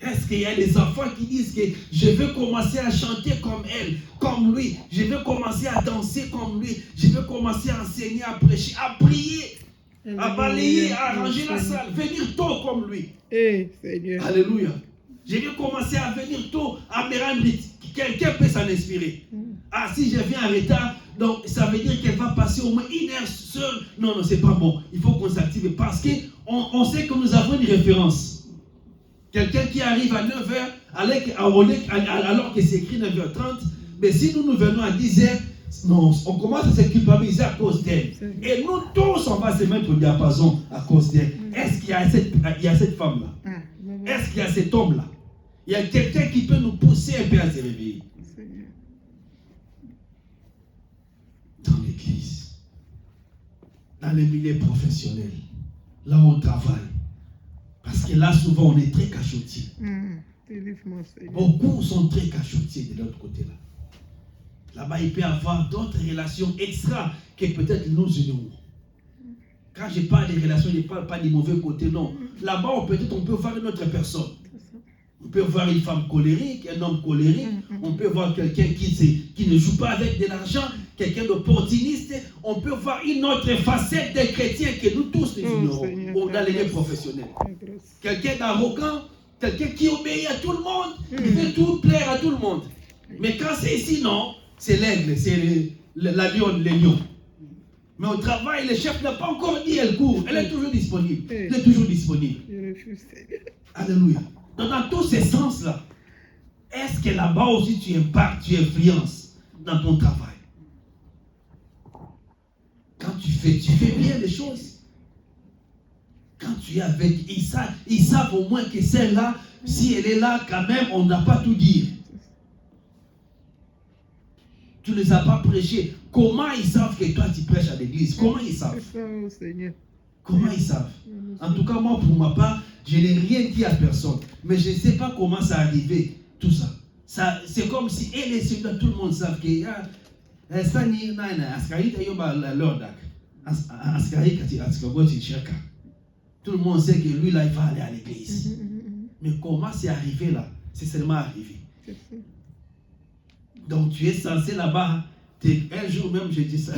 Est-ce qu'il y a des enfants qui disent que je veux commencer à chanter comme elle, comme lui, je veux commencer à danser comme lui, je veux commencer à enseigner, à prêcher, à prier, à balayer, à arranger la salle, venir tôt comme lui. Seigneur. Alléluia. Je veux commencer à venir tôt à me rendre vite. Quelqu'un peut s'en inspirer. Ah, si je viens en retard, donc ça veut dire qu'elle va passer au moins 1 heure seule. Non, non, c'est pas bon. Il faut qu'on s'active parce qu'on sait que nous avons une référence. Quelqu'un qui arrive à 9h, alors que c'est écrit 9h30, mais si nous venons à 10h, non, on commence à se culpabiliser à cause d'elle. Et nous tous, on va se mettre au diapason à cause d'elle. Est-ce qu'il y a cette femme-là? Est-ce qu'il y a cet homme-là? Il y a quelqu'un qui peut nous pousser un peu à se réveiller. Dans l'église, dans les milieux professionnels, là où on travaille. Parce que là, souvent, on est très cachotiers. Beaucoup sont très cachotiers de l'autre côté-là. Là-bas, il peut y avoir d'autres relations extra que peut-être nous ignorons. Quand je parle des relations, je ne parle pas du mauvais côté, non. Là-bas, peut-être on peut voir une autre personne. On peut voir une femme colérique, un homme colérique. On peut voir quelqu'un qui ne joue pas avec de l'argent, quelqu'un d'opportuniste. On peut voir une autre facette des chrétiens que nous tous les ignorons dans les lieux professionnels. Quelqu'un d'arrogant, quelqu'un qui obéit à tout le monde, qui veut tout plaire à tout le monde. Mais quand c'est ici, non, c'est l'aigle, c'est la lionne, les lions. Mais au travail, le chef n'a pas encore dit elle court. Elle est toujours disponible. Elle est toujours disponible. Alléluia. Donc, dans tous ces sens-là, est-ce que là-bas aussi tu impactes, tu influences dans ton travail? Quand tu fais bien les choses. Quand tu es avec, ils savent au moins que celle-là, si elle est là, quand même, on n'a pas tout dit. Tu ne les as pas prêchés. Comment ils savent que toi tu prêches à l'église? Comment ils savent? Comment ils savent? En tout cas, moi, pour ma part, je n'ai rien dit à personne. Mais je ne sais pas comment ça arrivé, tout ça. C'est comme si elle et tout le monde savent que tout le monde sait que lui, là, il va aller à l'église. Mais comment c'est arrivé là? C'est seulement arrivé. Donc, tu es censé là-bas. Un jour même, je dis ça,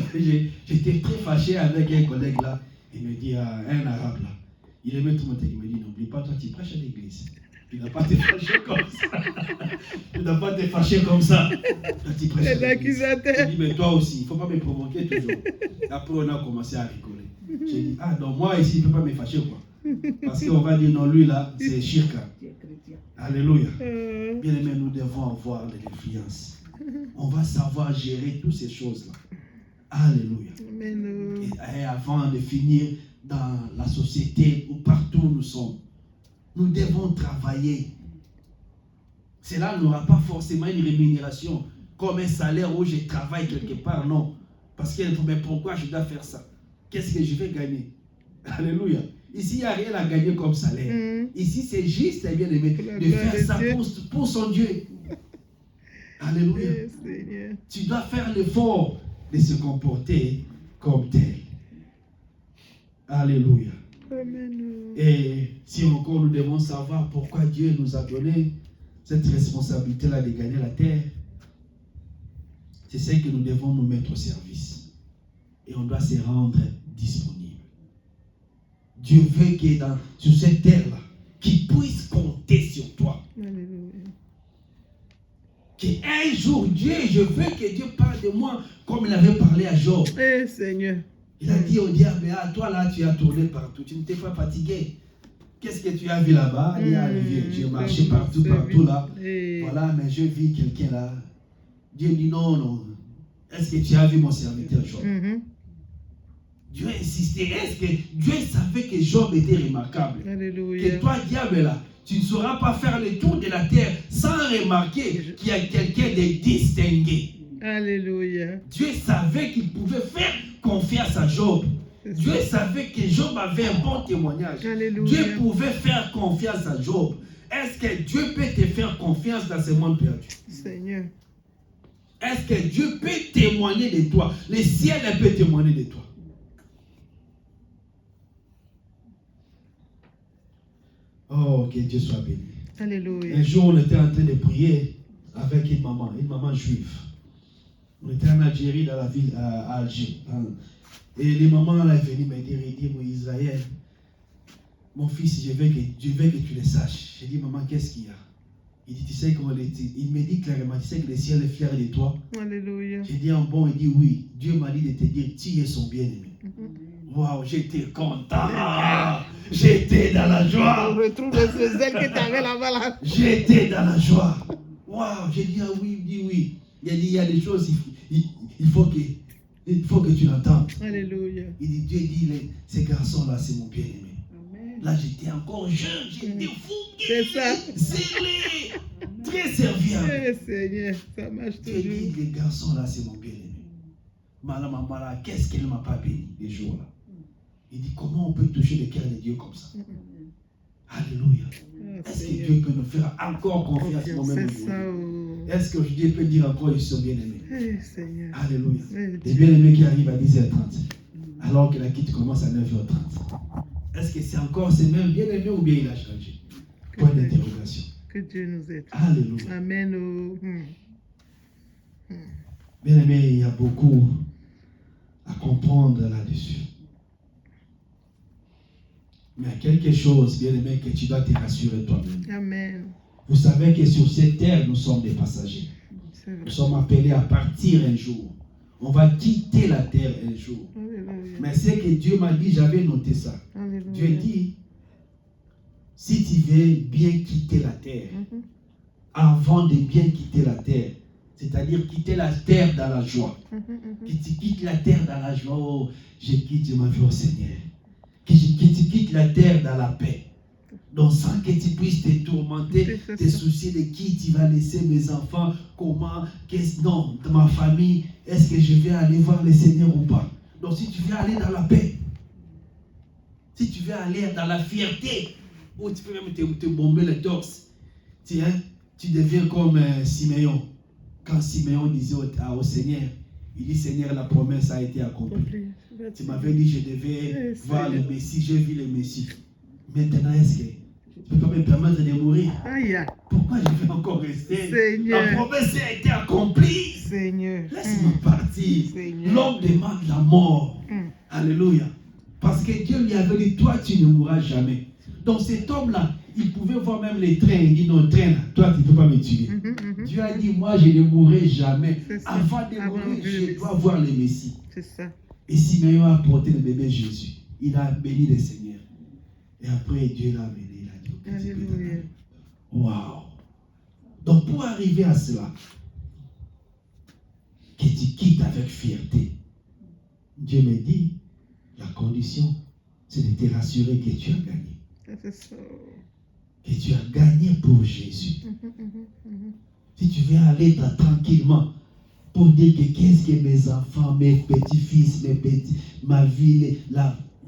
j'étais très fâché avec un collègue là. Il me dit, un arabe là. Il aimait tout le monde. Il me dit, n'oublie pas, toi, tu prêches à l'église. Tu n'as pas te fâcher comme ça. Tu n'as pas te fâcher comme ça. Toi, tu prêches à l'église. Je dis, mais toi aussi, il ne faut pas me provoquer toujours. Après, on a commencé à rigoler. J'ai dit, donc moi ici, il ne peut pas me fâcher quoi. Parce qu'on va dire, non, lui là, c'est shirka. Alléluia. Bien aimé, nous devons avoir de l'influence. On va savoir gérer toutes ces choses-là. Alléluia. Et avant de finir dans la société ou partout où nous sommes, nous devons travailler. Cela n'aura pas forcément une rémunération comme un salaire où je travaille quelque part, non. Parce qu'il faut, mais pourquoi je dois faire ça? Qu'est-ce que je vais gagner? Alléluia. Ici, il n'y a rien à gagner comme salaire. Ici, c'est juste, bien aimé, de faire ça pour son Dieu. Alléluia. Tu dois faire l'effort de se comporter comme tel. Alléluia. Et si encore nous devons savoir pourquoi Dieu nous a donné cette responsabilité-là de gagner la terre, c'est ce que nous devons nous mettre au service. Et on doit se rendre disponible. Dieu veut que sur cette terre-là, qu'il puisse compter sur toi. Qu'un jour, Dieu, je veux que Dieu parle de moi comme il avait parlé à Job. Eh, Seigneur. Il a dit au diable, ah, toi là, tu as tourné partout, tu ne t'es pas fatigué. Qu'est-ce que tu as vu là-bas? Il a arrivé, j'ai marché partout là. Voilà, mais je vis quelqu'un là. Dieu dit non, non. Est-ce que tu as vu mon serviteur Job? Dieu insistait. Est-ce que Dieu savait que Job était remarquable? Alléluia. Que toi, diable là, tu ne sauras pas faire le tour de la terre sans remarquer qu'il y a quelqu'un de distingué. Alléluia. Dieu savait qu'il pouvait faire confiance à Job. Dieu savait que Job avait un bon témoignage. Alléluia. Dieu pouvait faire confiance à Job. Est-ce que Dieu peut te faire confiance dans ce monde perdu? Seigneur. Est-ce que Dieu peut témoigner de toi? Le ciel peut témoigner de toi. Oh, que Dieu soit béni. Alléluia. Un jour, on était en train de prier avec une maman juive. On était en Algérie, dans la ville, à Alger. Et les mamans là, est venue me dire, il dit, moi, Israël, mon fils, je veux que tu le saches. J'ai dit, maman, qu'est-ce qu'il y a? Il dit, tu sais comment il me dit clairement, tu sais que le ciel est fier de toi. Alléluia. J'ai dit, en bon, il dit, oui. Dieu m'a dit de te dire, tu es son bien-aimé. Waouh, j'étais content. J'étais dans la joie. On retrouve le zèle que tu avais là-bas. Là. J'étais dans la joie. Waouh, j'ai dit, ah oui, il dit oui. Il a dit, il y a des choses, il faut que tu l'entendes. Alléluia. Il dit, Dieu dit, ces garçons-là, c'est mon bien-aimé. Là, j'étais encore jeune, j'étais fougué. C'est ça. Zélé, très serviable. Eh, Seigneur, ça marche Dieu toujours. dit, les garçons-là, c'est mon bien-aimé. Madame, qu'est-ce qu'elle ne m'a pas béni les jours-là? Il dit, comment on peut toucher le cœur de Dieu comme ça? Alléluia. Est-ce que Dieu peut nous faire encore confiance nous-mêmes aujourd'hui? Est-ce que Dieu peut dire encore, ils sont bien-aimés? Alléluia. Les bien-aimés qui arrivent à 10h30, alors que la quitte commence à 9h30. Est-ce que c'est encore ces mêmes bien-aimés ou bien il a changé? Point d'interrogation. Que Dieu nous aide. Alléluia. Amen. Bien-aimés, il y a beaucoup à comprendre là-dessus. Mais il y a quelque chose, bien-aimé, que tu dois te rassurer toi-même. Amen. Vous savez que sur cette terre, nous sommes des passagers. Nous sommes appelés à partir un jour. On va quitter la terre un jour. Alléluia. Mais c'est que Dieu m'a dit, j'avais noté ça. Alléluia. Dieu dit, si tu veux bien quitter la terre, avant de bien quitter la terre, c'est-à-dire quitter la terre dans la joie. Que tu quittes la terre dans la joie. Oh, je quitte ma vie au Seigneur. Que tu quittes la terre dans la paix. Donc sans que tu puisses te tourmenter, te soucier de qui tu vas laisser mes enfants, comment, non, de ma famille, est-ce que je vais aller voir le Seigneur ou pas? Donc si tu veux aller dans la paix, si tu veux aller dans la fierté, ou tu peux même te bomber le torse, tu deviens comme Siméon. Quand Siméon disait au Seigneur, il dit, Seigneur, la promesse a été accomplie. Tu m'avais dit, je devais voir le Messie, j'ai vu le Messie. Maintenant, est-ce que tu ne peux pas me permettre de mourir? Pourquoi je vais encore rester? Seigneur. La promesse a été accomplie. Seigneur. Laisse-moi partir. L'homme demande la mort. Alléluia. Parce que Dieu lui avait dit, toi, tu ne mourras jamais. Donc cet homme-là, il pouvait voir même les trains. Il dit, non, train, toi, tu ne peux pas me tuer. Dieu a dit, moi, je ne mourrai jamais. Avant de mourir, je dois voir le Messie. C'est ça. Et Siméon a porté le bébé Jésus. Il a béni le Seigneur. Et après, Dieu l'a amené. Il a dit, ok, Alléluia. Waouh. Donc, pour arriver à cela, que tu quittes avec fierté, Dieu me dit, la condition, c'est de te rassurer que tu as gagné. C'est ça. Que tu as gagné pour Jésus. Si tu veux aller tranquillement, pour dire que qu'est-ce que mes enfants, mes petits-fils, ma vie,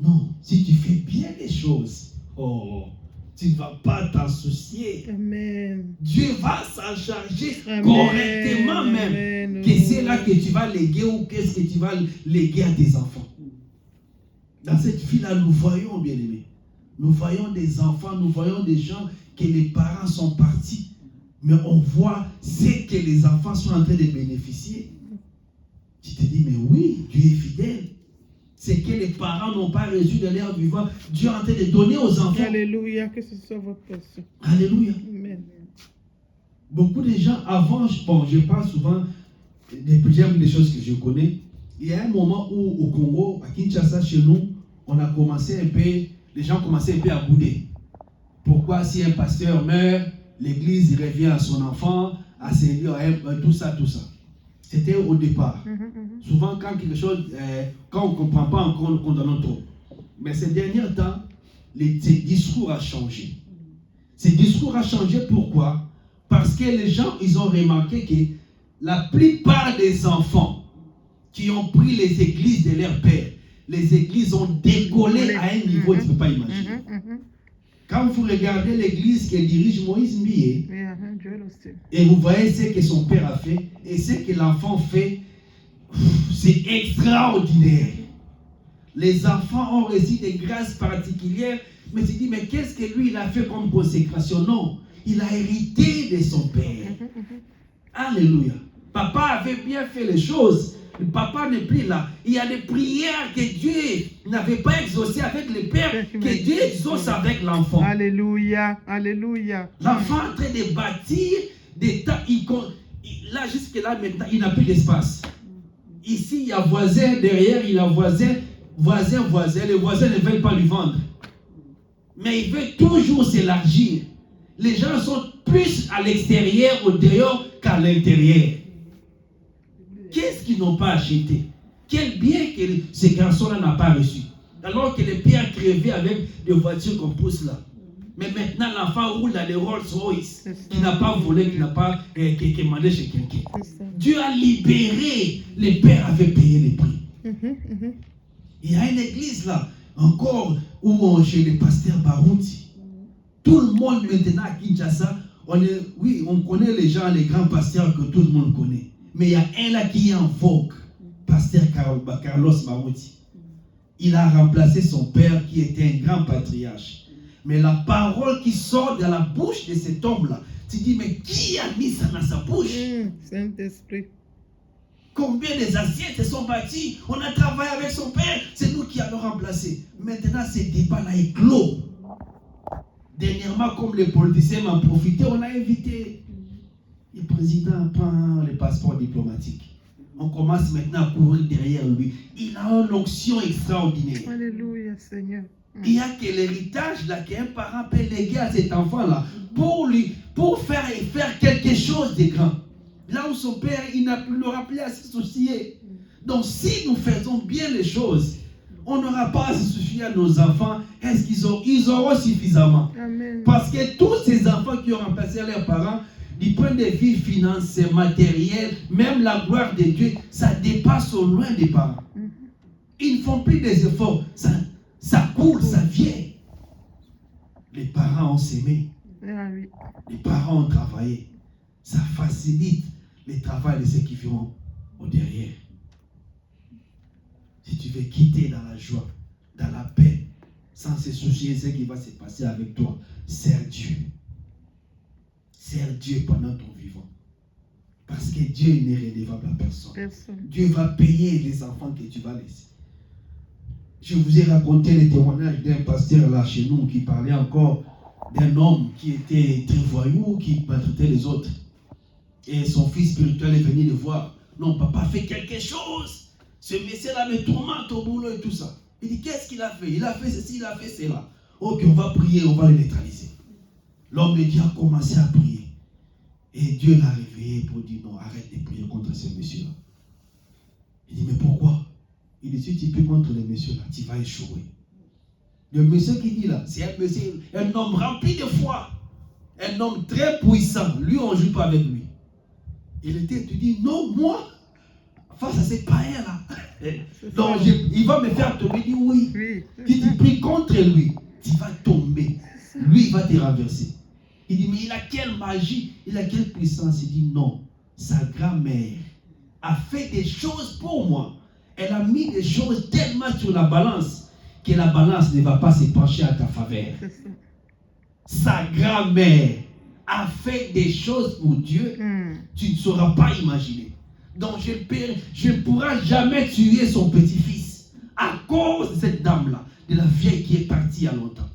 non, si tu fais bien les choses, oh, tu ne vas pas t'en soucier. Amen. Dieu va s'en charger correctement même. Amen. Que c'est là que tu vas léguer ou qu'est-ce que tu vas léguer à tes enfants. Dans cette vie-là, nous voyons, bien-aimés, nous voyons des enfants, nous voyons des gens que les parents sont partis. Mais on voit ce que les enfants sont en train de bénéficier. Tu te dis, mais oui, Dieu est fidèle. C'est que les parents n'ont pas reçu de leur vivant. Dieu est en train de donner aux enfants. Alléluia, que ce soit votre portion. Alléluia. Amen. beaucoup de gens avant, bon, je parle souvent des choses que je connais. Il y a un moment où au Congo, à Kinshasa, chez nous, on a commencé un peu, les gens commençaient un peu à bouder. Pourquoi si un pasteur meurt, l'église revient à son enfant, à ses lieux, tout ça, tout ça. C'était au départ. Souvent, quand quelque chose, quand on ne comprend pas encore, nous condamnons trop. Mais ces derniers temps, ces discours ont changé. Ces discours ont changé pourquoi? Parce que les gens, ils ont remarqué que la plupart des enfants qui ont pris les églises de leur père, les églises ont décollé à un niveau que tu ne peux pas imaginer. Quand vous regardez l'église que dirige Moïse Mbié, et vous voyez ce que son père a fait, et ce que l'enfant fait, c'est extraordinaire. Les enfants ont reçu des grâces particulières, mais tu dis, mais qu'est-ce que lui il a fait comme consécration? Non, il a hérité de son père. Alléluia. Papa avait bien fait les choses. Le papa n'est plus là. Il y a des prières que Dieu n'avait pas exaucées avec le père, que Dieu exauce avec l'enfant. Alléluia. Alléluia. L'enfant est en train de bâtir des tas. Là, jusque là, maintenant, il n'a plus d'espace. Ici, il y a voisin, derrière, il y a voisin. Les voisins ne veulent pas lui vendre. Mais il veut toujours s'élargir. Les gens sont plus à l'extérieur, au dehors, qu'à l'intérieur. Qu'est-ce qu'ils n'ont pas acheté? Quel bien que ces garçons-là n'ont pas reçu? Alors que les pères crevaient avec des voitures qu'on pousse là. Mais maintenant, l'enfant roule dans les Rolls-Royce, qui n'a pas volé, qui n'a pas qui demandé chez quelqu'un. Dieu a libéré, les pères avaient payé les prix. Il y a une église là, encore, où chez le pasteur Barouti. Tout le monde maintenant à Kinshasa, on connaît les gens, les grands pasteurs que tout le monde connaît. Mais il y a un là qui est en vogue, pasteur Carlos Barouti. Il a remplacé son père qui était un grand patriarche. Mais la parole qui sort de la bouche de cet homme-là, tu dis, mais qui a mis ça dans sa bouche? Saint-Esprit. Combien des assiettes se sont bâties? On a travaillé avec son père, c'est nous qui allons remplacer. Maintenant, ce débat-là est clos. Dernièrement, comme les politiciens m'ont profité, on a invité. Le président prend les passeports diplomatiques. On commence maintenant à courir derrière lui. Il a une onction extraordinaire. Alléluia, Seigneur. Il n'y a que l'héritage là qu'un parent peut léguer à cet enfant-là pour faire quelque chose de grand. Là où son père, il n'aura plus à se soucier. Donc si nous faisons bien les choses, on n'aura pas à se soucier à nos enfants. Est-ce qu'ils auront suffisamment? Amen. Parce que tous ces enfants qui ont remplacé leurs parents, du point de vue financier, matériel, même la gloire de Dieu, ça dépasse au loin des parents. Ils ne font plus des efforts. Ça coule, ça vient. Les parents ont s'aimé. Les parents ont travaillé. Ça facilite le travail de ceux qui vont au derrière. Si tu veux quitter dans la joie, dans la paix, sans se soucier de ce qui va se passer avec toi, sers Dieu. Sers Dieu pendant ton vivant. Parce que Dieu n'est redevable à personne. Dieu va payer les enfants que tu vas laisser. Je vous ai raconté le témoignage d'un pasteur là chez nous qui parlait encore d'un homme qui était très voyou, qui maltraitait les autres. Et son fils spirituel est venu le voir. Non, papa fait quelque chose. Ce monsieur-là me tourmente au boulot et tout ça. Il dit, qu'est-ce qu'il a fait? Il a fait ceci, il a fait cela. Ok, on va prier, on va le neutraliser. L'homme de Dieu a commencé à prier. Et Dieu l'a réveillé pour dire, non, arrête de prier contre ce monsieur-là. Il dit, mais pourquoi? Il dit, si tu pries contre le monsieur-là, tu vas échouer. Le monsieur qui dit là, c'est un monsieur, un homme rempli de foi. Un homme très puissant. Lui, on ne joue pas avec lui. Tu dis, non, moi, face à ces païens-là, donc il va me faire tomber. Il dit, oui. Si tu pries contre lui, tu vas tomber. Lui, il va te renverser. Il dit, mais il a quelle magie, il a quelle puissance? Il dit, non, sa grand-mère a fait des choses pour moi. Elle a mis des choses tellement sur la balance que la balance ne va pas se pencher à ta faveur. Sa grand-mère a fait des choses pour Dieu, tu ne sauras pas imaginer. Donc je ne pourrai jamais tuer son petit-fils à cause de cette dame-là, de la vieille qui est partie il y a longtemps.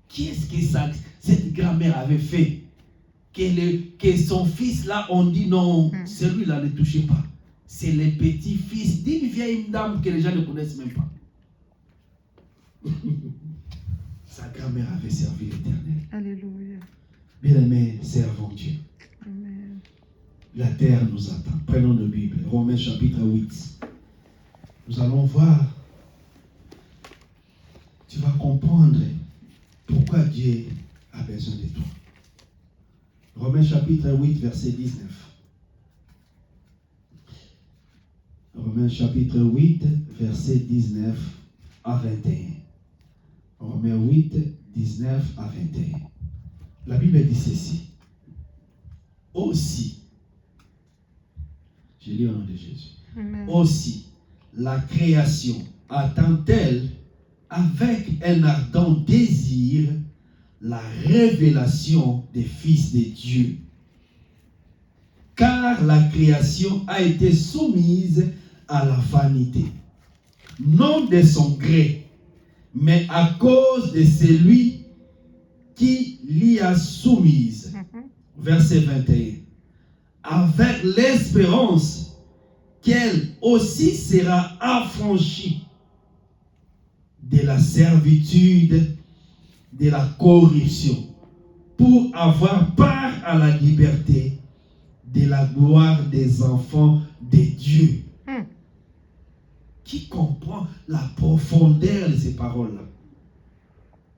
Qu'est-ce que cette grand-mère avait fait? que son fils là, on dit non, celui-là ne touchez pas. C'est le petit-fils d'une vieille dame que les gens ne connaissent même pas. Sa grand-mère avait servi l'Éternel. Alléluia. Bien-aimés, servons Dieu. Amen. La terre nous attend. Prenons nos Bibles. Romains chapitre 8. Nous allons voir. Tu vas comprendre pourquoi Dieu a besoin de toi. Romains chapitre 8, verset 19. Romains chapitre 8, verset 19 à 21. Romains 8, 19 à 21. La Bible dit ceci. Aussi, je lis au nom de Jésus. Amen. Aussi, la création attend-elle avec un ardent désir la révélation des fils de Dieu. Car la création a été soumise à la vanité, non de son gré, mais à cause de celui qui l'y a soumise. Verset 21. Avec l'espérance qu'elle aussi sera affranchie de la servitude de la corruption pour avoir part à la liberté de la gloire des enfants de Dieu. Qui comprend la profondeur de ces paroles-là?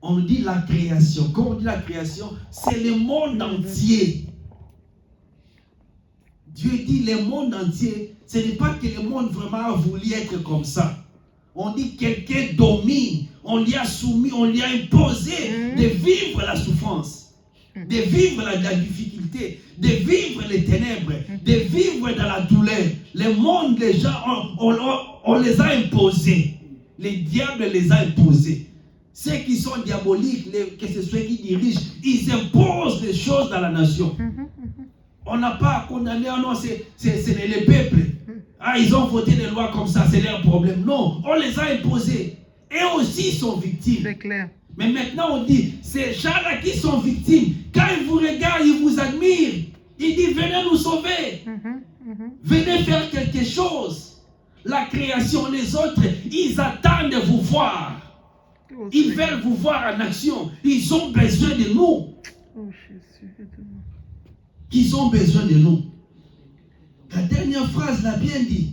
On dit la création. Quand on dit la création, c'est le monde entier. Dieu dit le monde entier. Ce n'est pas que le monde vraiment a voulu être comme ça. On dit quelqu'un domine. On lui a soumis, on lui a imposé de vivre la souffrance, de vivre la difficulté, de vivre les ténèbres, de vivre dans la douleur. Le monde, les gens, on les a imposés. Les diables les a imposés. Ceux qui sont diaboliques, que ce soit qui dirigent, ils imposent des choses dans la nation. On n'a pas à condamner, oh non, c'est les peuples. Ah, ils ont voté des lois comme ça, c'est leur problème. Non, on les a imposés. Et aussi sont victimes. C'est clair. Mais maintenant on dit, ces gens-là qui sont victimes, quand ils vous regardent, ils vous admirent. Ils disent, venez nous sauver. Venez faire quelque chose. La création, les autres, ils attendent de vous voir. Ils veulent vous voir en action. Ils ont besoin de nous. Oh Jésus, aide-moi. Ils ont besoin de nous. La dernière phrase l'a bien dit.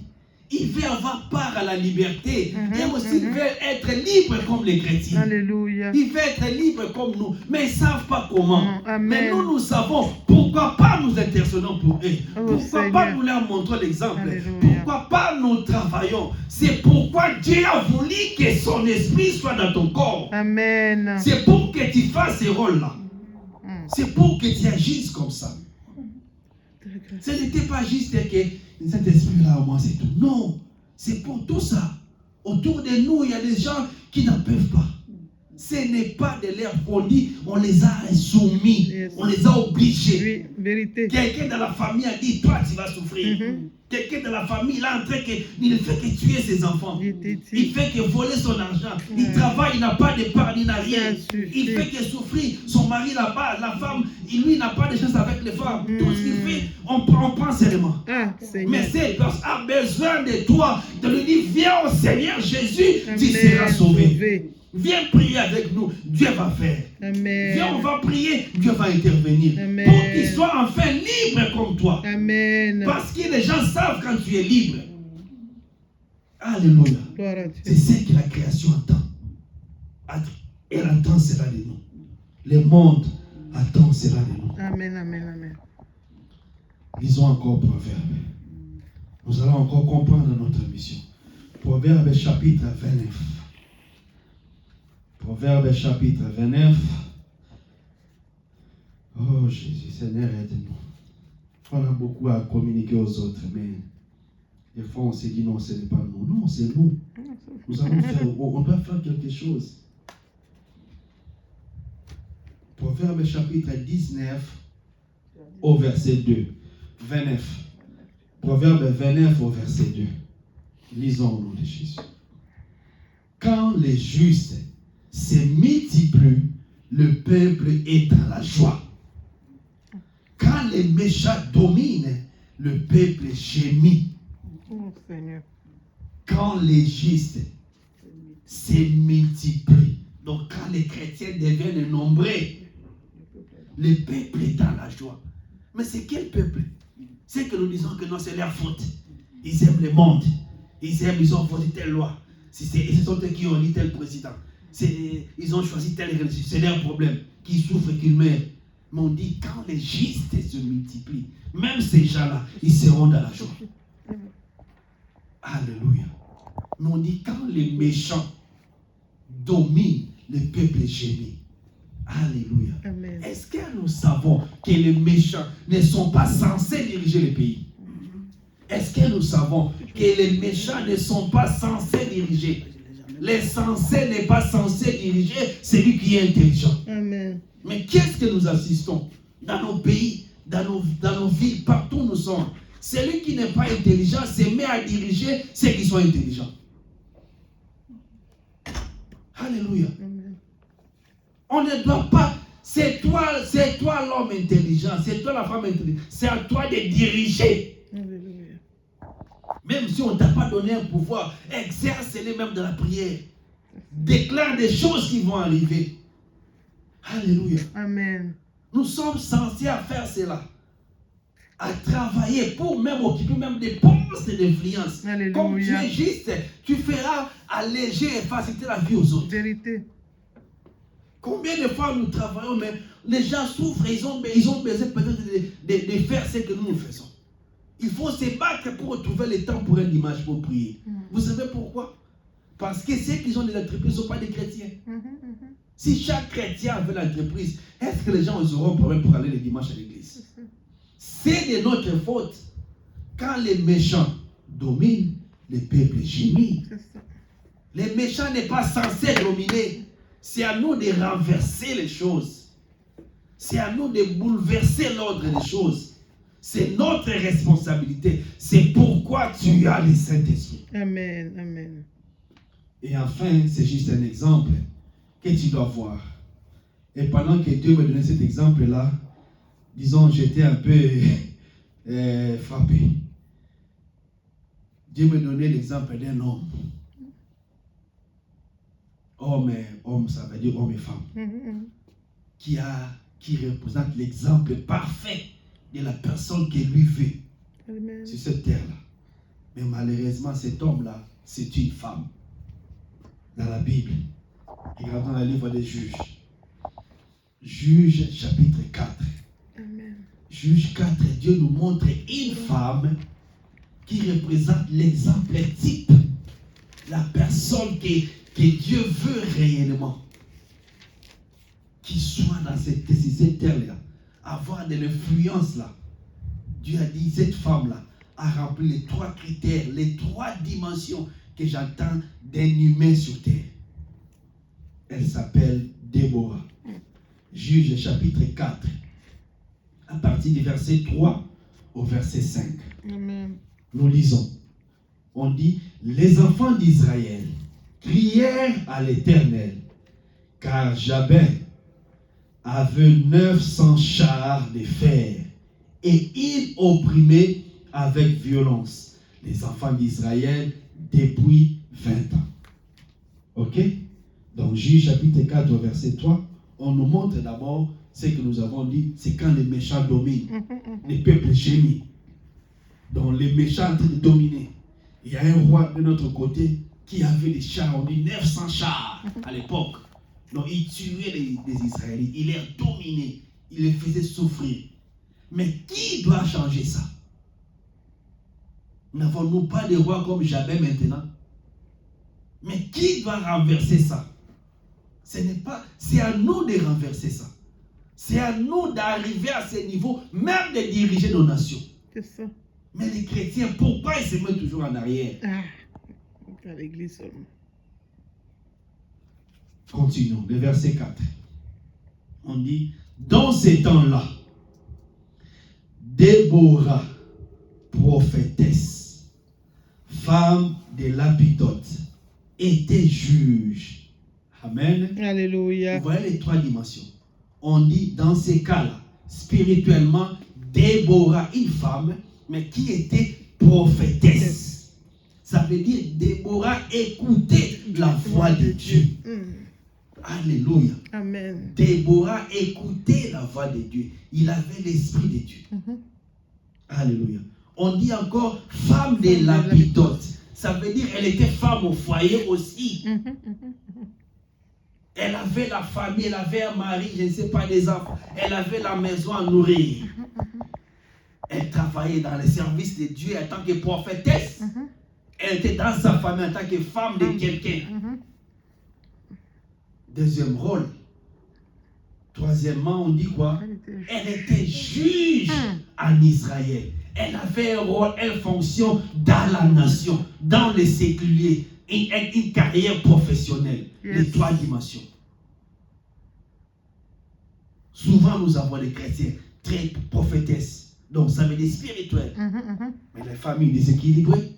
Ils veulent avoir part à la liberté. Et aussi, ils veulent être libres comme les chrétiens. Alléluia. Ils veulent être libres comme nous. Mais ils ne savent pas comment. Amen. Mais nous savons. Pourquoi pas nous intercédons pour eux? Pourquoi Seigneur. pas nous leur montrons l'exemple? Alléluia. Pourquoi pas nous travaillons? C'est pourquoi Dieu a voulu que son esprit soit dans ton corps. Amen. C'est pour que tu fasses ce rôle-là. C'est pour que tu agisses comme ça. Ce n'était pas juste que cet esprit-là, au moins, c'est tout. Non, c'est pour tout ça. Autour de nous, il y a des gens qui n'en peuvent pas. Ce n'est pas de leur folie, on les a soumis, Yes. on les a obligés. Oui, vérité. Quelqu'un dans la famille a dit, toi, tu vas souffrir. Quelqu'un dans la famille, il a entré il ne fait que tuer ses enfants. Il fait que voler son argent. Il travaille, il n'a pas d'épargne, il n'a rien. Il fait que souffrir. Son mari là-bas, la femme, lui n'a pas de chance avec les femmes. Tout ce qu'il fait, on prend seulement. Ah, Mais Seigneur. cette personne a besoin de toi, de lui dire, viens au Seigneur Jésus, tu Amen. seras sauvé. Sauvé. Viens prier avec nous, Dieu va faire. Amen. Viens, on va prier, Dieu va intervenir. Amen. Pour qu'ils soient enfin libres comme toi. Amen. Parce que les gens savent quand tu es libre. Alléluia. Gloire à C'est Dieu. ce que la création attend. Elle attend cela de nous. Le monde attend cela de nous. Amen, amen, amen. Lisons encore Proverbe. Nous allons encore comprendre notre mission. Proverbe chapitre 29. Proverbe chapitre 29. Oh Jésus, Seigneur, aide-nous. On a beaucoup à communiquer aux autres, mais des fois on se dit non, ce n'est pas nous. Non, c'est nous. Nous allons faire, on doit faire quelque chose. Proverbe chapitre 19 au verset 2. 29. Proverbe 29 au verset 2. Lisons au nom de Jésus. Quand les justes se multiplient, le peuple est dans la joie. quand les méchants dominent, le peuple gémit. Oh, Seigneur. Quand les justes se multiplient, donc quand les chrétiens deviennent nombreux, le peuple est dans la joie. Mais c'est quel peuple? C'est que nous disons que non, c'est leur faute. Ils aiment le monde. Ils ont voté telle loi. Ce sont eux qui ont élu tel président. Ils ont choisi tel religion. C'est leur problème. Qu'ils souffrent, qu'ils meurent. Mais on dit, quand les justes se multiplient, même ces gens-là, ils seront dans la joie. Alléluia. Mais on dit, quand les méchants dominent, le peuple gémit. Alléluia. Amen. Est-ce que nous savons que les méchants ne sont pas censés diriger le pays? Est-ce que nous savons que les méchants ne sont pas censés diriger? Les censés n'est pas censé diriger celui qui est intelligent. Amen. Mais qu'est-ce que nous assistons dans nos pays, dans nos villes, partout où nous sommes? Celui qui n'est pas intelligent se met à diriger ceux qui sont intelligents. Alléluia. Amen. On ne doit pas. C'est toi l'homme intelligent, c'est toi la femme intelligente. C'est à toi de diriger. Alléluia. Même si on ne t'a pas donné un pouvoir, exerce-les même dans la prière. Déclare des choses qui vont arriver. Alléluia. Amen. Nous sommes censés à faire cela. À travailler pour même occuper même des postes d'influence. Alléluia. Comme tu es juste, tu feras alléger et faciliter la vie aux autres. Vérité. Combien de fois nous travaillons, mais les gens souffrent et ils ont besoin peut-être de faire ce que nous faisons. Il faut se battre pour retrouver le temps pour un dimanche pour prier. Vous savez pourquoi? Parce que ceux qui ont des entreprises ne sont pas des chrétiens. Si chaque chrétien avait l'entreprise, est-ce que les gens auront problème pour aller le dimanche à l'église? C'est de notre faute. Quand les méchants dominent, le peuple gémit. Les méchants n'est pas censés dominer. C'est à nous de renverser les choses. C'est à nous de bouleverser l'ordre des choses. C'est notre responsabilité. C'est pourquoi tu as le Saint-Esprit. Amen. Amen. Et enfin, c'est juste un exemple que tu dois voir. Et pendant que Dieu me donnait cet exemple-là, disons, j'étais un peu frappé. Dieu me donnait l'exemple d'un homme. Homme, ça veut dire homme et femme. Qui représente l'exemple parfait de la personne que lui veut. Amen. Sur cette terre-là. Mais malheureusement, cet homme-là, c'est une femme. Dans la Bible, regardons le livre des Juges. Juges chapitre 4. Amen. Juge 4, Dieu nous montre une femme qui représente l'exemple type. La personne que Dieu veut réellement. Qui soit dans cette terre-là. Avoir de l'influence là. Dieu a dit, cette femme-là a rempli les 3 critères, les 3 dimensions que j'entends d'un humain sur terre. Elle s'appelle Déborah. Juge chapitre 4. À partir du verset 3 au verset 5. Amen. Nous lisons. On dit, les enfants d'Israël crièrent à l'Éternel, car Jabin avait 900 chars de fer, et il opprimait avec violence les enfants d'Israël depuis 20 ans. Ok? Donc, Juge chapitre 4, verset 3, on nous montre d'abord ce que nous avons dit, c'est quand les méchants dominent, les peuples gémissent. Donc, les méchants en train de dominer. Il y a un roi de notre côté qui avait des chars, on dit 900 chars à l'époque. Donc, il tuait les Israélites, il les dominait, il les faisait souffrir. Mais qui doit changer ça? N'avons-nous pas des rois comme Jabin maintenant? Mais qui doit renverser ça? C'est à nous de renverser ça. C'est à nous d'arriver à ce niveau, même de diriger nos nations. C'est ça. Mais les chrétiens, pourquoi ils se mettent toujours en arrière? À l'église seulement. Continuons, le verset 4. On dit, dans ces temps-là, Déborah, prophétesse, femme de Lapitote, était juge. Amen. Alléluia. Vous voyez les 3 dimensions. On dit, dans ces cas-là, spirituellement, Déborah, une femme, mais qui était prophétesse. Ça veut dire Déborah écoutait la voix de Dieu. Alléluia. Amen. Déborah écoutait la voix de Dieu. Il avait l'esprit de Dieu. Alléluia. On dit encore femme de Lapidote. Ça veut dire elle était femme au foyer aussi. Elle avait la famille, elle avait un mari, je ne sais pas, des enfants. Elle avait la maison à nourrir. Elle travaillait dans le service de Dieu en tant que prophétesse. Elle était dans sa famille en tant que femme de quelqu'un. Deuxième rôle. Troisièmement, on dit quoi? Elle était juge en Israël. Elle avait un rôle, une fonction dans la nation, dans le séculier, une carrière professionnelle. Les trois dimensions. Souvent, nous avons des chrétiens très prophétesses. Donc, ça veut dire spirituel. Mais les familles déséquilibrées,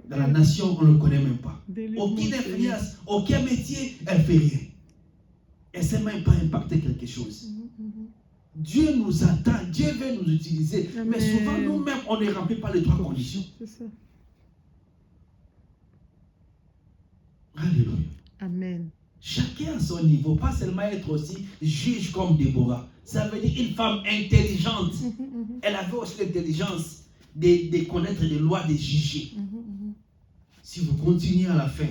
dans la nation, on ne le connaît même pas. Aucune influence, aucun métier, elle ne fait rien. Elle ne sait même pas impacter quelque chose. Dieu nous attend, Dieu veut nous utiliser. Amen. Mais souvent, nous-mêmes, on ne remplit pas les trois conditions. C'est ça. Alléluia. Amen. Chacun à son niveau, pas seulement être aussi juge comme Déborah. Ça veut dire une femme intelligente. Elle avait aussi l'intelligence de connaître les lois, de juger. Si vous continuez à la fin,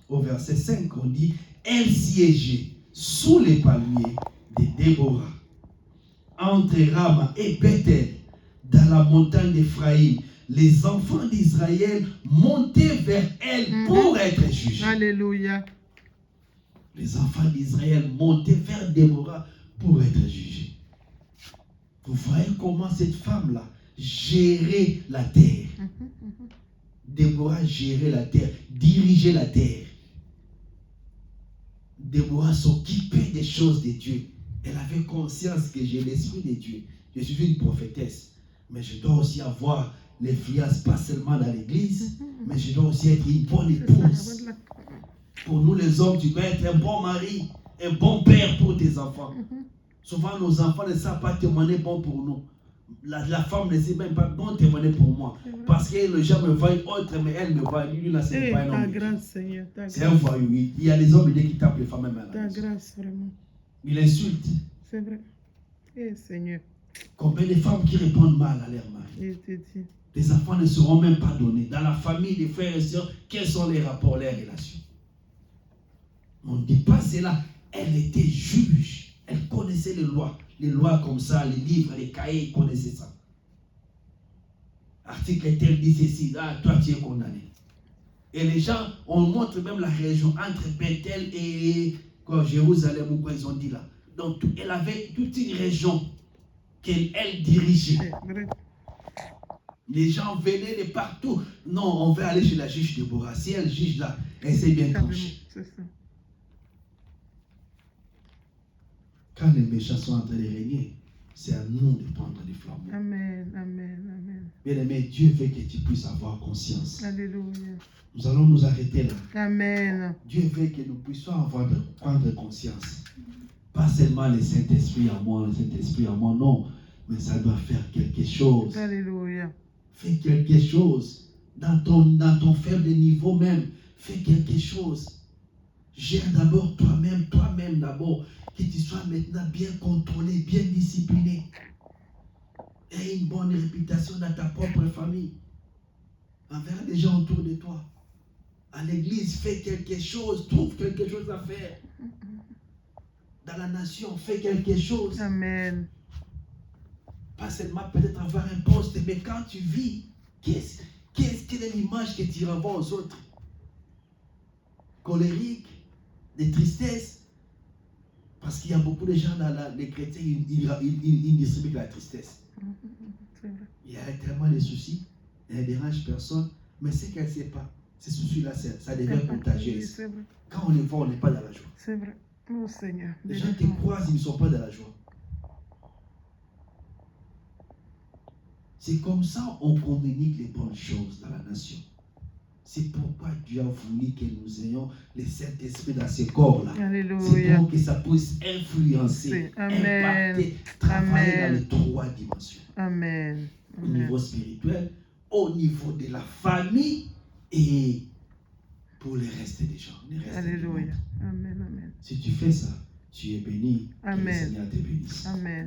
au verset 5, on dit « Elle siégeait sous les palmiers de Déborah, entre Rama et Bethel, dans la montagne d'Éphraïm. Les enfants d'Israël montaient vers elle pour être jugés. » Alléluia. Les enfants d'Israël montaient vers Déborah pour être jugés. Vous voyez comment cette femme-là gérait la terre. Déborah gérait la terre, dirigeait la terre. Déborah s'occupait des choses de Dieu. Elle avait conscience que j'ai l'esprit de Dieu. Je suis une prophétesse, mais je dois aussi avoir l'influence, pas seulement dans l'église, mais je dois aussi être une bonne épouse. Pour nous les hommes, tu dois être un bon mari, un bon père pour tes enfants. Souvent, nos enfants ne savent pas témoigner bon pour nous. La femme ne sait même pas bon témoigner pour moi. Parce que les gens me voient autre, mais elle me voit. Lui, là, c'est pas un homme. Ta grâce, Seigneur. C'est un voyou. Il y a des hommes qui tapent les femmes même à la maison. Ta grâce, vraiment. Il insulte. C'est vrai. Eh, Seigneur. Combien de femmes qui répondent mal à leur mari? Les enfants ne seront même pas donnés. Dans la famille, les frères et sœurs, quels sont les rapports, les relations? On ne dit pas cela. Elle était juge. Elle connaissait les lois. Les lois comme ça, les livres, les cahiers, elle connaissait ça. Article tel dit ceci. Ah, toi, tu es condamné. Et les gens, on montre même la région entre Bethel et Jérusalem, ou quoi ils ont dit là. Donc, elle avait toute une région qu'elle dirigeait. Les gens venaient de partout. Non, on veut aller chez la juge Déborah. Si elle juge là, elle s'est bien tranchée. Quand les méchants sont en train de régner, c'est à nous de prendre les flambeaux. Amen, amen, amen. Bien-aimé, Dieu veut que tu puisses avoir conscience. Alléluia. Nous allons nous arrêter là. Amen. Dieu veut que nous puissions prendre conscience. Pas seulement le Saint-Esprit en moi, le Saint-Esprit en moi, non. Mais ça doit faire quelque chose. Alléluia. Fais quelque chose. Dans ton faible niveau même, fais quelque chose. Gère d'abord toi-même d'abord. Que tu sois maintenant bien contrôlé, bien discipliné. Et une bonne réputation dans ta propre famille. Envers les gens autour de toi. À l'église, fais quelque chose. Trouve quelque chose à faire. Dans la nation, fais quelque chose. Amen. Pas seulement peut-être avoir un poste, mais quand tu vis, quelle est l'image que tu renvoies aux autres? Colérique, de tristesse. Parce qu'il y a beaucoup de gens dans les chrétiens, ils distribuent la tristesse. Il y a tellement de soucis, elle ne dérange personne, mais ce qu'elle ne sait pas, ces soucis-là, ça devient contagieux. Quand on les voit, on n'est pas dans la joie. C'est vrai. Oh Seigneur. Les gens te croisent, ils ne sont pas dans la joie. C'est comme ça qu'on communique les bonnes choses dans la nation. C'est pourquoi Dieu a voulu que nous ayons le Saint-Esprit dans ces corps-là. C'est Alléluia. pour que ça puisse influencer, Amen. impacter, travailler Amen. dans les 3 dimensions. Amen. Au Amen. niveau spirituel, au niveau de la famille et pour le reste des gens. Le reste du monde. Alléluia. Amen. Amen. Si tu fais ça, tu es béni. Que le Amen. Seigneur te bénisse. Amen.